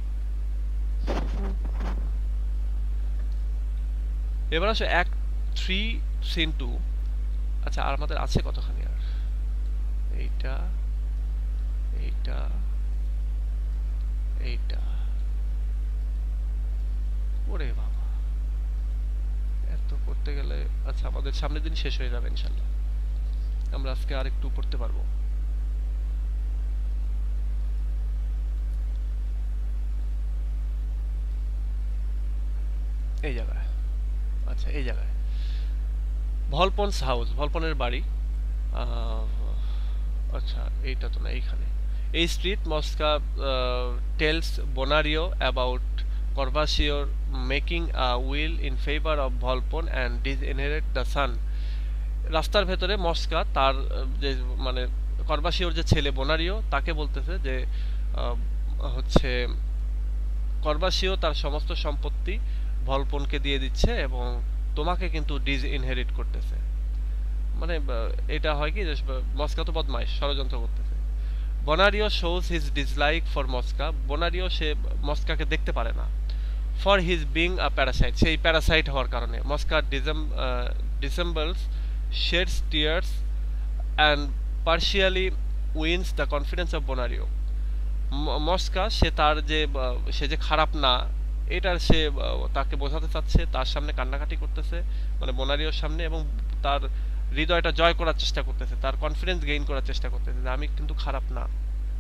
এবার আসো অ্যাক্ট 3 সিন 2। আচ্ছা, আর আমাদের আছে কতখানি? আর এইটা এইটা এইটা, ওরে বাবা, এত করতে গেলে আচ্ছা আমাদের সামনের দিন শেষ হয়ে যাবে ইনশাল্লাহ, আমরা আজকে আর একটু পড়তে পারবো। এই জায়গায়, আচ্ছা এই জায়গায় ভলপনস হাউস, ভলপনের বাড়ি। আচ্ছা এইটা তো না, এইখানে এই street Mosca tells Bonario about কর্ভাসিওর making a will in favour of Volpone and disinherit the son. রাস্তার ভেতরে মস্কা তার যে মানে কর্ভাসিওর যে ছেলে বোনারিও তাকে বলতেছে যে হচ্ছে কর্ভাসিও তার সমস্ত সম্পত্তি ভলপনকে দিয়ে দিচ্ছে এবং তোমাকে কিন্তু ডিসইনহেরিট করতেছে। মানে এটা হয় কি যে মস্কা তো বদমাইশ, ষড়যন্ত্র করতেছে। Bonario shows his dislike for Mosca, Bonario সে মস্কাকে দেখতে পারে না। For his being a parasite, সেই প্যারাসাইট হওয়ার কারণে Mosca dissembles sheds tears and partially wins the confidence of Bonario. Mosca সে তার যে সে যে খারাপ না এটার সে তাকে বোঝাতে চাচ্ছে, তার সামনে কান্নাকাটি করতেছে মানে বোনারিওর সামনে, এবং তার হৃদয়টা জয় করার চেষ্টা করতেছে, তার কনফিডেন্স গেইন করার চেষ্টা করতেছে যে আমি কিন্তু খারাপ না,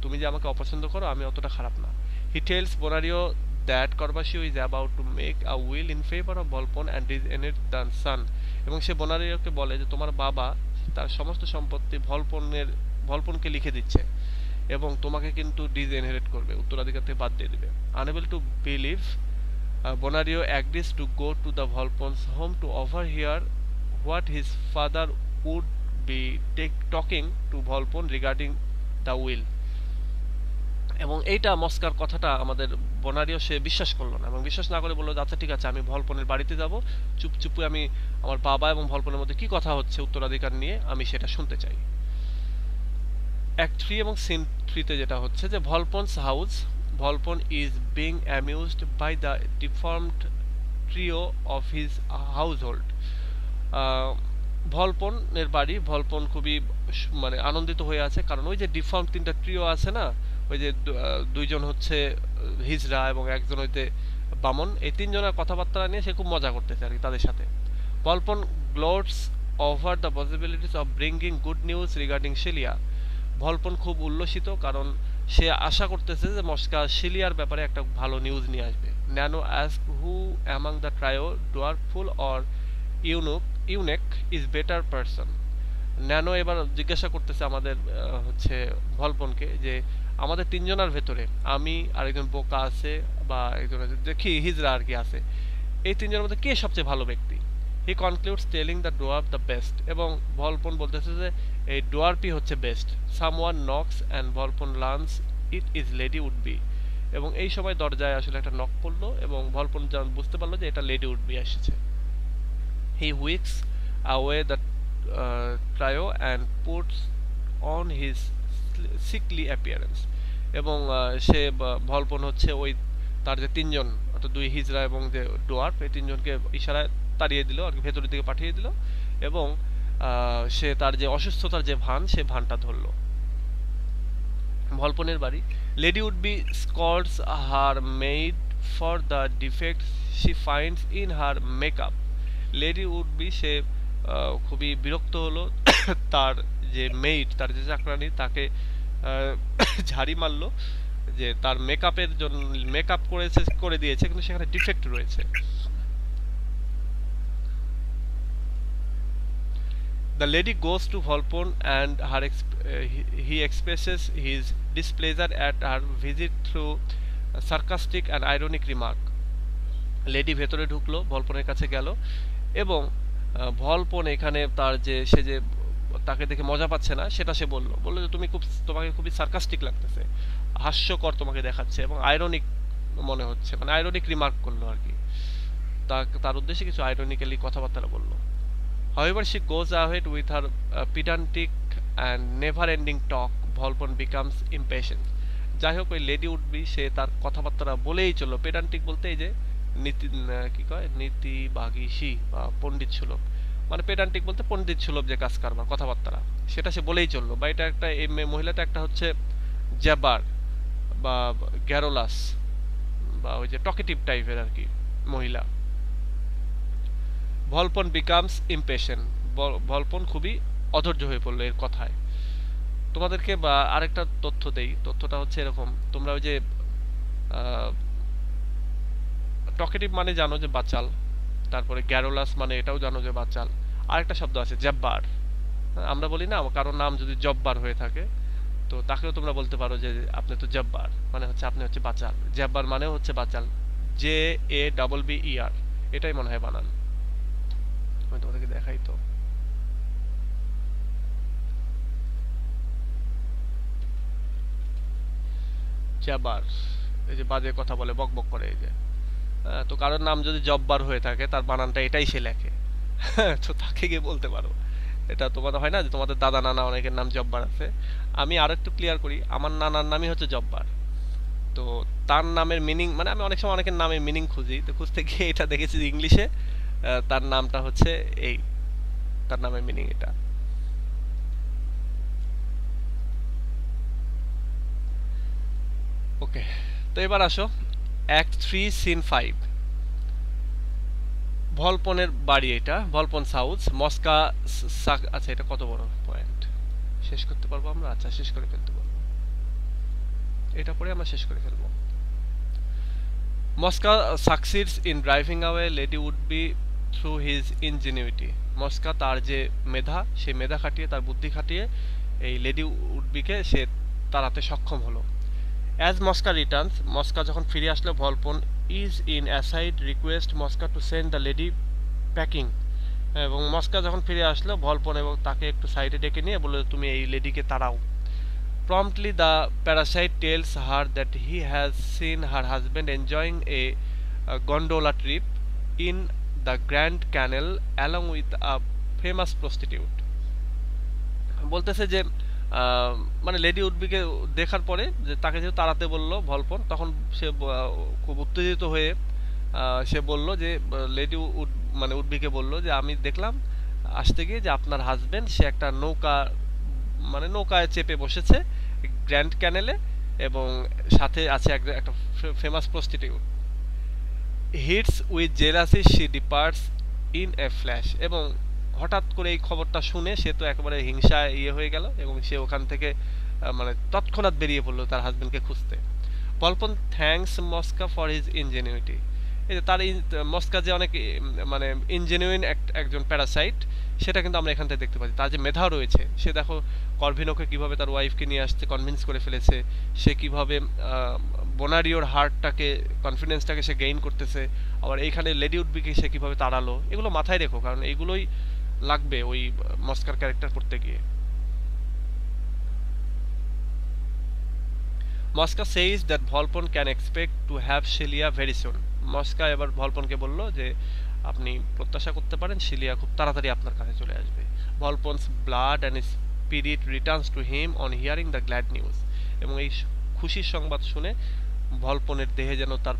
তুমি যে আমাকে অপছন্দ করো আমি অতটা খারাপ না। He tells Bonario that Corbaccio is about to make a will in favour of Volpone and disinherit the son. এবং সে বোনারিওকে বলে যে তোমার বাবা তার সমস্ত সম্পত্তি ভলপনকে লিখে দিচ্ছে এবং তোমাকে কিন্তু ডিসইনহেরিট করবে, উত্তরাধিকার থেকে বাদ দিয়ে দিবে। Unable to believe, Bonario agrees to go to the Volpon's home to overhear what his father would be talking to Volpon regarding the will. এবং এইটা মস্কার কথাটা আমাদের বনারিও সে বিশ্বাস করলো না, এবং বিশ্বাস না করে বললো আচ্ছা ঠিক আছে আমি ভলপনের বাড়িতে যাব, চুপচুপে আমি আমার বাবা এবং ভলপনের মধ্যে কি কথা হচ্ছে উত্তরাধিকার নিয়ে আমি সেটা শুনতে চাই। অ্যাক্ট 3 এবং সিন 3 তে যেটা হচ্ছে যে ভলপনস house, Volpon is being amused by the deformed trio of his household. ভলপনের বাড়ি, ভলপন খুবই মানে আনন্দিত হয়ে আছে কারণ ওই যে ডিফর্ম তিনটা ট্রিও আছে না, ওই যে দুইজন হচ্ছে হিজড়া এবং একজন হইতে বামন, এই তিনজনের কথাবার্তা নিয়ে সে খুব মজা করতেছে আর কি তাদের সাথে। ভলপন gloats over the possibilities of bringing good news regarding Shelia. ভলপন খুব উল্লসিত কারণ সে আশা করতেছে যে মস্কা শিলিয়ার ব্যাপারে একটা ভালো নিউজ নিয়ে আসবে। Nano ask who among the trio, dwarful or eunuch is better person. Nano এবার জিজ্ঞাসা করতেছে আমাদের হচ্ছে ভলপনকে যে আমাদের তিনজনের ভেতরে আমি আর একজন বোকা আছে বা একজন দেখি হিজরা আর কি আছে, এই তিনজনের মধ্যে কে সবচেয়ে ভালো ব্যক্তি। He concludes telling the dwarf the best, এবং ভলপন বলতেছে যে এই ডোয়ার্ফই হচ্ছে best. Someone knocks and Volpone learns it is Lady Would be, এবং এই সময় দরজায় আসলে একটা নক পড়লো এবং ভলপন বুঝতে পারলো যে এটা লেডি উডবি এসেছে। হি whisks away the trio and puts on his sickly appearance, এবং সে ভলপন হচ্ছে ওই তার যে তিনজন অর্থাৎ দুই হিজরা এবং যে ডোয়ার্ফ এই তিনজনকে ইশারায় তাড়িয়ে দিল আর কি, ভেতরের দিকে পাঠিয়ে দিল, এবং সে তার যে অসুস্থতার যে ভান সে ভানটা ধরলো। ভলপনের বাড়ি, Lady Would be scolds her maid for the defects she finds in her makeup. Lady Would be সে খুবই বিরক্ত হলো তার যে মেইড, তার যে চাকরানি তাকে ঝাড়ি মারলো যে তার মেকআপের জন্য মেকআপ করে দিয়েছে কিন্তু সেখানে ডিফেক্ট রয়েছে। The lady goes to Volpon and he expresses his displeasure at her visit through a sarcastic and ironic remark. Lady ভেতরে ঢুকলো, ভলপনের কাছে গেল এবং ভলপন এখানে তার যে সে যে তাকে দেখে মজা পাচ্ছে না সেটা সে বলল যে তোমাকে খুবই সার্কাস্টিক লাগতেছে, হাস্যকর তোমাকে দেখাচ্ছে এবং আইরনিক মনে হচ্ছে, মানে আইরনিক রিমার্ক করলো আর কি, তার উদ্দেশ্যে কিছু আইরনিক্যালি কথাবার্তা বললো। However, she goes ahead with her pedantic and never-ending talk. ভলপন becomes impatient. যাই হোক, ওই লেডি উঠবি সে তার কথাবার্তা বলেই চললো। পেডান্টিক বলতে এই যে নীতিবাগীশী বা পণ্ডিত সুলভ, মানে পেডান্টিক বলতে পণ্ডিত সুলভ যে কাজ কারবার কথাবার্তা সেটা সে বলেই চললো। বা এটা একটা এই মহিলাটা একটা হচ্ছে জ্যাবার বা গ্যারোলাস বা ওই যে টকেটিভ টাইপের আর কি মহিলা। ভলপন বিকামস ইমপেশেন্ট, ভলপন খুবই অধৈর্য হয়ে পড়লো এর কথায়। তোমাদেরকে বা আরেকটা তথ্য দেই, তথ্যটা হচ্ছে এরকম, তোমরা ওই যে টকেটিভ মানে জানো যে বাচাল, তারপরে গ্যারোলাস মানে এটাও জানো যে বাচাল, আরেকটা শব্দ আছে জব্বার, আমরা বলি না কারোর নাম যদি জব্বার হয়ে থাকে তো তাকেও তোমরা বলতে পারো যে আপনি তো জব্বার, মানে হচ্ছে আপনি হচ্ছে বাচাল। জব্বার মানেও হচ্ছে বাচাল, JABBER, এটাই মনে হয় বানান। আমি তোমাদেরকে দেখাই তো, জব্বার এই যে বাজে কথা বলে, বকবক করে, এই যে তো কারোর নাম যদি জব্বার হয়ে থাকে তার বানানটা এটাই সে লেখে, তো তাকে গিয়ে বলতে পারো। এটা তোমাদের হয় না যে তোমাদের দাদা নানা অনেকের নাম জব্বার আছে, আমি আরো একটু ক্লিয়ার করি, আমার নানার নামই হচ্ছে জব্বার। তো তার নামের মিনিং, মানে আমি অনেক সময় অনেকের নামের মিনিং খুঁজি, তো খুঁজতে গিয়ে এটা দেখেছি যে ইংলিশে তার নামটা হচ্ছে এই, তার নামের মিনিং এটা। ওকে, তো এবার আসো অ্যাক্ট 3 সিন 5। ভলপনের বাড়ি, এটা ভলপন হাউস, মস্কা। আচ্ছা, এটা কত বড় পয়েন্ট, শেষ করতে পারবো আমরা? আচ্ছা, শেষ করে ফেলতে পারবো, এটা পরে আমরা শেষ করে ফেলবো। Mosca succeeds in driving away Lady Would be through his ingenuity. Mosca তার যে মেধা, সেই মেধা খাটিয়ে, তার বুদ্ধি খাটিয়ে এই লেডি উডবিকে সে তাড়াতে সক্ষম হলো। অ্যাজ মস্কা রিটার্নস, মস্কা যখন ফিরে আসলো, ভলপন is in aside request মস্কা to send the lady packing. এবং মস্কা যখন ফিরে আসলো, ভলপন এবং তাকে একটু সাইডে ডেকে নিয়ে বললো তুমি এই লেডিকে তাড়াও। Promptly the parasite tells her that he has seen her husband enjoying a gondola trip in the Grand Canal along with a famous prostitute. বলতেছে যে মানে লেডি উডবিকে দেখার পরে যে তাকে যেহেতু তাড়াতে বললো ভলপন, তখন সে খুব উত্তেজিত হয়ে সে বলল যে লেডি মানে উডবিকে বলল যে আমি দেখলাম আসতে গিয়ে যে আপনার হাজবেন্ড সে একটা নৌকায় চেপে বসেছে গ্র্যান্ড ক্যানেলে এবং সাথে আছে একটা famous prostitute. Hits with jealousy she departs in a flash. এবং হঠাৎ করে এই খবরটা শুনে সে তো একেবারে হিংসায় হয়ে গেল এবং সে ওখান থেকে মানে তৎক্ষণাৎ বেরিয়ে পড়লো তার হাজবেন্ডকে খুঁজতে। Volpone thanks Mosca for his ingenuity. এই যে তার মস্কা যে অনেক মানে ইনজেনুইন একজন প্যারাসাইট, সেটা কিন্তু আমরা এখান থেকে দেখতে পাচ্ছি। তার যে মেধা রয়েছে, সে দেখো কর্ভিনোকে কিভাবে তার ওয়াইফকে নিয়ে আসতে কনভিন্স করে ফেলেছে, সে কিভাবে বোনারিওর হার্টটাকে, কনফিডেন্সটাকে সে গেইন করতেছে, আবার এইখানে লেডি উডবিকে সে কিভাবে তাড়ালো, এগুলো মাথায় রেখো, কারণ এইগুলোই লাগবে ওই মস্কার ক্যারেক্টার করতে গিয়ে। Mosca says that Volpone can expect to have Celia very soon. Mosca এবার ভলপনকে বলল যে আপনি প্রত্যাশা করতে পারেন শিলিয়া খুব তাড়াতাড়ি আপনার কাছে চলে আসবে। Volpone's blood and spirit returns to him on hearing the glad news. এবং এই খুশির সংবাদ শুনে ভলপনের দেহে যেন তার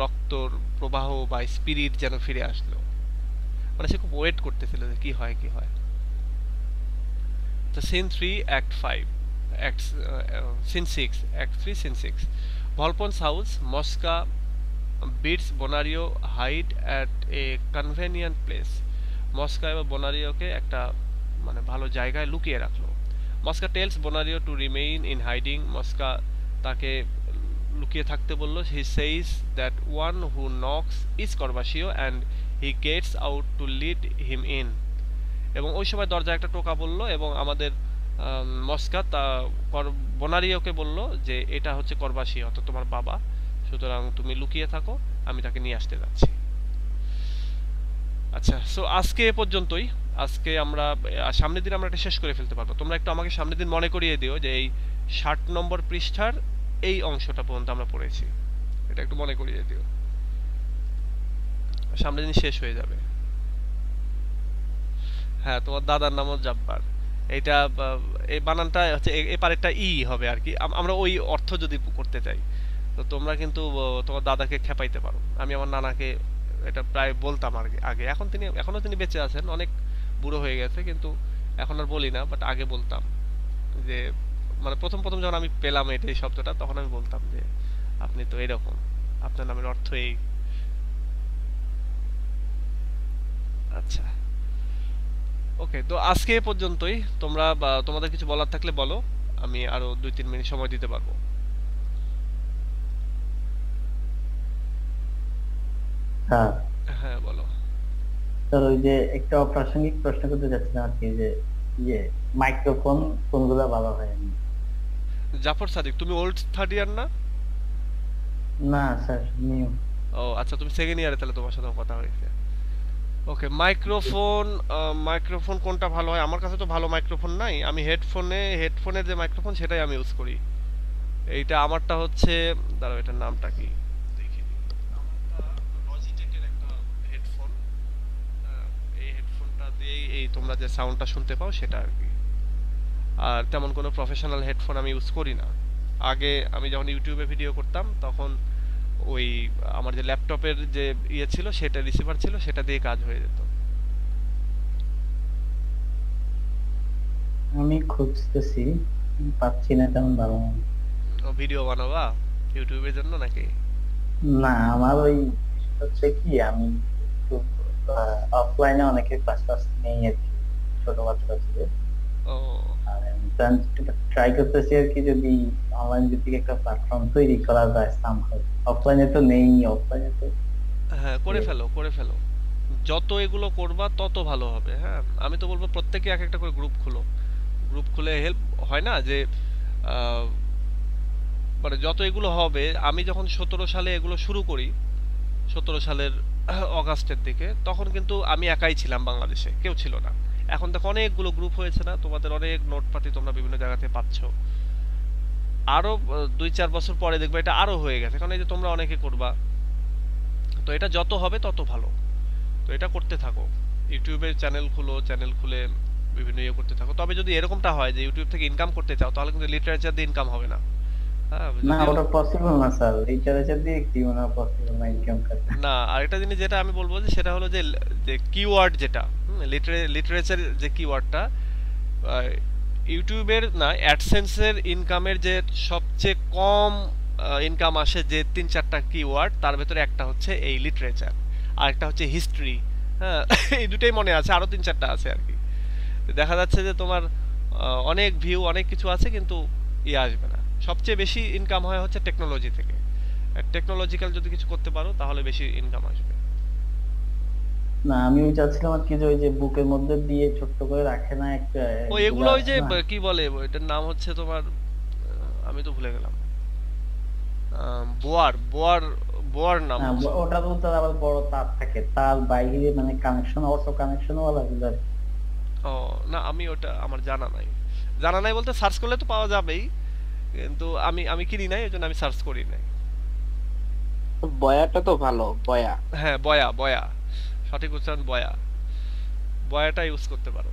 রক্তর প্রবাহ বা স্পিরিট যেন ফিরে আসলো, মানে সে খুব ওয়েট করতেছিল যে কি হয় কি হয়। তো scene 3 act 5 Scene 6, Act 3, Scene 6. Volpon's house, Mosca bids Bonario hide at a convenient place. Mosca এবং বোনারিওকে একটা মানে ভালো জায়গায় লুকিয়ে রাখলো। Mosca tells Bonario to remain in hiding. Mosca তাকে লুকিয়ে থাকতে বলল। He says that one who knocks is Corbaccio and he gets out to lead him in. এবং ওই সময় দরজায় একটা টোকা বলল এবং আমাদের মস্কা তা বোনারিওকে বলল যে এটা হচ্ছে করবাসি, অর্থাৎ তোমার বাবা, সুতরাং তুমি লুকিয়ে থাকো, আমি তাকে নিয়ে আসতে যাচ্ছি। আচ্ছা, সো আজকে এ পর্যন্তই। আজকে আমরা সামনের দিন আমরা এটা শেষ করে ফেলতে পারবো। তোমরা একটু আমাকে সামনের দিন মনে করিয়ে দিও যে এই 60 নম্বর পৃষ্ঠার এই অংশটা পর্যন্ত আমরা পড়েছি, এটা একটু মনে করিয়ে দিও। সামনের দিন শেষ হয়ে যাবে। হ্যাঁ, তোমার দাদার নামও জাব্বার। এইটা এই বানানটা হচ্ছে এই পারেরটা ই হবে আর কি। আমরা ওই অর্থ যদি করতে চাই তো তোমরা কিন্তু তোমার দাদাকে খেপাইতে পারো। আমি আমার নানাকে এটা প্রায় বলতাম আগে আগে, এখনো তিনি বেঁচে আছেন, অনেক বুড়ো হয়ে গেছে, কিন্তু এখন আর বলি না, বাট আগে বলতাম যে মানে প্রথম প্রথম যখন আমি পেলাম এই শব্দটা, তখন আমি বলতাম যে আপনি তো এরকম, আপনার নামের অর্থ এই। আচ্ছা, ওকে, তো আজকে এ পর্যন্তই। তোমরা তোমাদের কিছু বলার থাকলে বলো, আমি আরো 2-3 মিনিট সময় দিতে পারবো। হ্যাঁ হ্যাঁ, বলো। স্যার, ওই যে একটা অপ্রাসঙ্গিক প্রশ্ন করতে চাচ্ছিলাম আর কি, যে ইয়ে মাইক্রোফোন কোনগুলা ভালো হয়? জাফর সাদিক, তুমি ওল্ড থার্ড ইয়ার না? না স্যার, নিউ। ও আচ্ছা, তুমি সেকেন্ড ইয়ারে, তাহলে তোমার সাথে কথা হয়েছে। ওকে, মাইক্রোফোন কোনটা ভালো হয়? আমার কাছে তো ভালো মাইক্রোফোন নাই। আমি হেডফোনের যে মাইক্রোফোন সেটাই আমি ইউজ করি। এইটা আমারটা হচ্ছে, দাঁড়াও এটার নামটা কি দেখি। আমারটা লজিটেকের একটা হেডফোন। এই হেডফোনটা দিয়েই এই তোমরা যে সাউন্ডটা শুনতে পাও সেটা আর কি। আর তেমন কোনো প্রফেশনাল হেডফোন আমি ইউজ করি না। আগে আমি যখন ইউটিউবে ভিডিও করতাম তখন ওই আমার যে ল্যাপটপের যে ইয়ে ছিল, সেটা রিসিভার ছিল, সেটা দিয়ে কাজ হয়ে যেত। আমি খুঁজতেছি, পাচ্ছি না তেমন ভালো। ভিডিও বানাবা ইউটিউবের জন্য নাকি? না, আমার ওই হচ্ছে কি, আমি অফলাইনে অনেকে ক্লাস টাস নেই আর কি, ছোট বাচ্চা আছে। ও আর ট্রাই করতেছি আর কি, যদি অনলাইন ভিত্তিক একটা প্ল্যাটফর্ম তৈরি করা যায় সামহাউ। অফলাইনে তো নেই, অফলাইনে তো। হ্যাঁ, করে ফেলো। যত এগুলো করবা তত ভালো হবে। হ্যাঁ, আমি তো বলবো প্রত্যেকে এক একটা করে গ্রুপ খুলে হেল্প হয় না যে মানে যত এগুলো হবে। আমি যখন 17 সালে এগুলো শুরু করি, 17 সালের অগাস্টের দিকে, তখন কিন্তু আমি একাই ছিলাম বাংলাদেশে, কেউ ছিল না। এখন দেখো অনেকগুলো গ্রুপ হয়েছে না, তোমাদের অনেক নোটপাতি তোমরা বিভিন্ন জায়গা থেকে পাচ্ছ। আরো 2-4 বছর পরে দেখবে এটা আরো হয়ে গেছে, কারণ এই যে তোমরা অনেকে করবা। তো এটা যত হবে তত ভালো। তো এটা করতে থাকো, ইউটিউবে চ্যানেল খুলে বিভিন্ন ইয়ে করতে থাকো। তবে যদি এরকমটা হয় যে ইউটিউব থেকে ইনকাম করতে চাও, তাহলে কিন্তু লিটারেচার দিয়ে ইনকাম হবে না। হ্যাঁ, না, ওটা পসিবল না স্যার, লিটারেচার দিয়ে কি মনে হয় পসিবল না ইনকাম করা? না, আরেকটা জিনিস যেটা আমি বলবো যে সেটা হলো যে কিওয়ার্ড যেটা লিটারেচার যে কিওয়ার্ডটা, ইউটিউবের না অ্যাডসেন্সের ইনকামের যে সবচেয়ে কম ইনকাম আসে যে 3-4টা কিওয়ার্ড, তার ভেতরে একটা হচ্ছে এই লিটারেচার, আর একটা হচ্ছে হিস্ট্রি। হ্যাঁ, এই দুটোই মনে আছে, আরো 3-4টা আছে আর কি। দেখা যাচ্ছে যে তোমার অনেক ভিউ অনেক কিছু আছে, কিন্তু ইয়ে আসবে না। সবচেয়ে বেশি ইনকাম হয় হচ্ছে টেকনোলজি থেকে। টেকনোলজিক্যাল যদি কিছু করতে পারো তাহলে বেশি ইনকাম আসবে। না, আমি ওই চাচ্ছিলাম আর কি, যে ওই যে বুকের মধ্যে দিয়ে ছোট্ট করে রাখে না একটা, ও এগুলো ওই যে কি বলে, এটার নাম হচ্ছে তোমার আমি তো ভুলে গেলাম। বোয়ার নাম হ্যাঁ, হচ্ছে। ওটা তো তার আবার বড় তার থাকে, তার বাইরে মানে কানেকশন, অটো কানেকশন ওয়ালা গুলো। ও না, আমি ওটা আমার জানা নাই বলতে সার্চ করলে তো পাওয়া যাবেই, কিন্তু আমি কিনি নাই, এজন্য আমি সার্চ করি নাই। বয়াটা তো ভালো, বয়া। হ্যাঁ, বয়া, সঠিক উচ্চারণ বয়াটা ইউজ করতে পারো।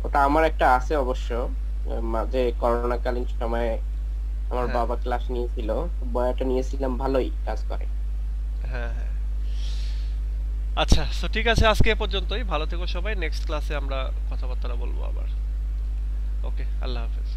ওটা আমার একটা আছে অবশ্য, মাঝে করোনা কালীন সময়ে আমার হ্যাঁ। বাবা ক্লাস নিয়েছিল, বয়াটা নিয়েছিলাম, ভালোই কাজ করে। হ্যাঁ। আচ্ছা, তো ঠিক আছে, আজকে এ পর্যন্তই। ভালো থেকো সবাই, নেক্সট ক্লাসে আমরা কথাবার্তা বলবো আবার। ওকে, আল্লাহ হাফেজ।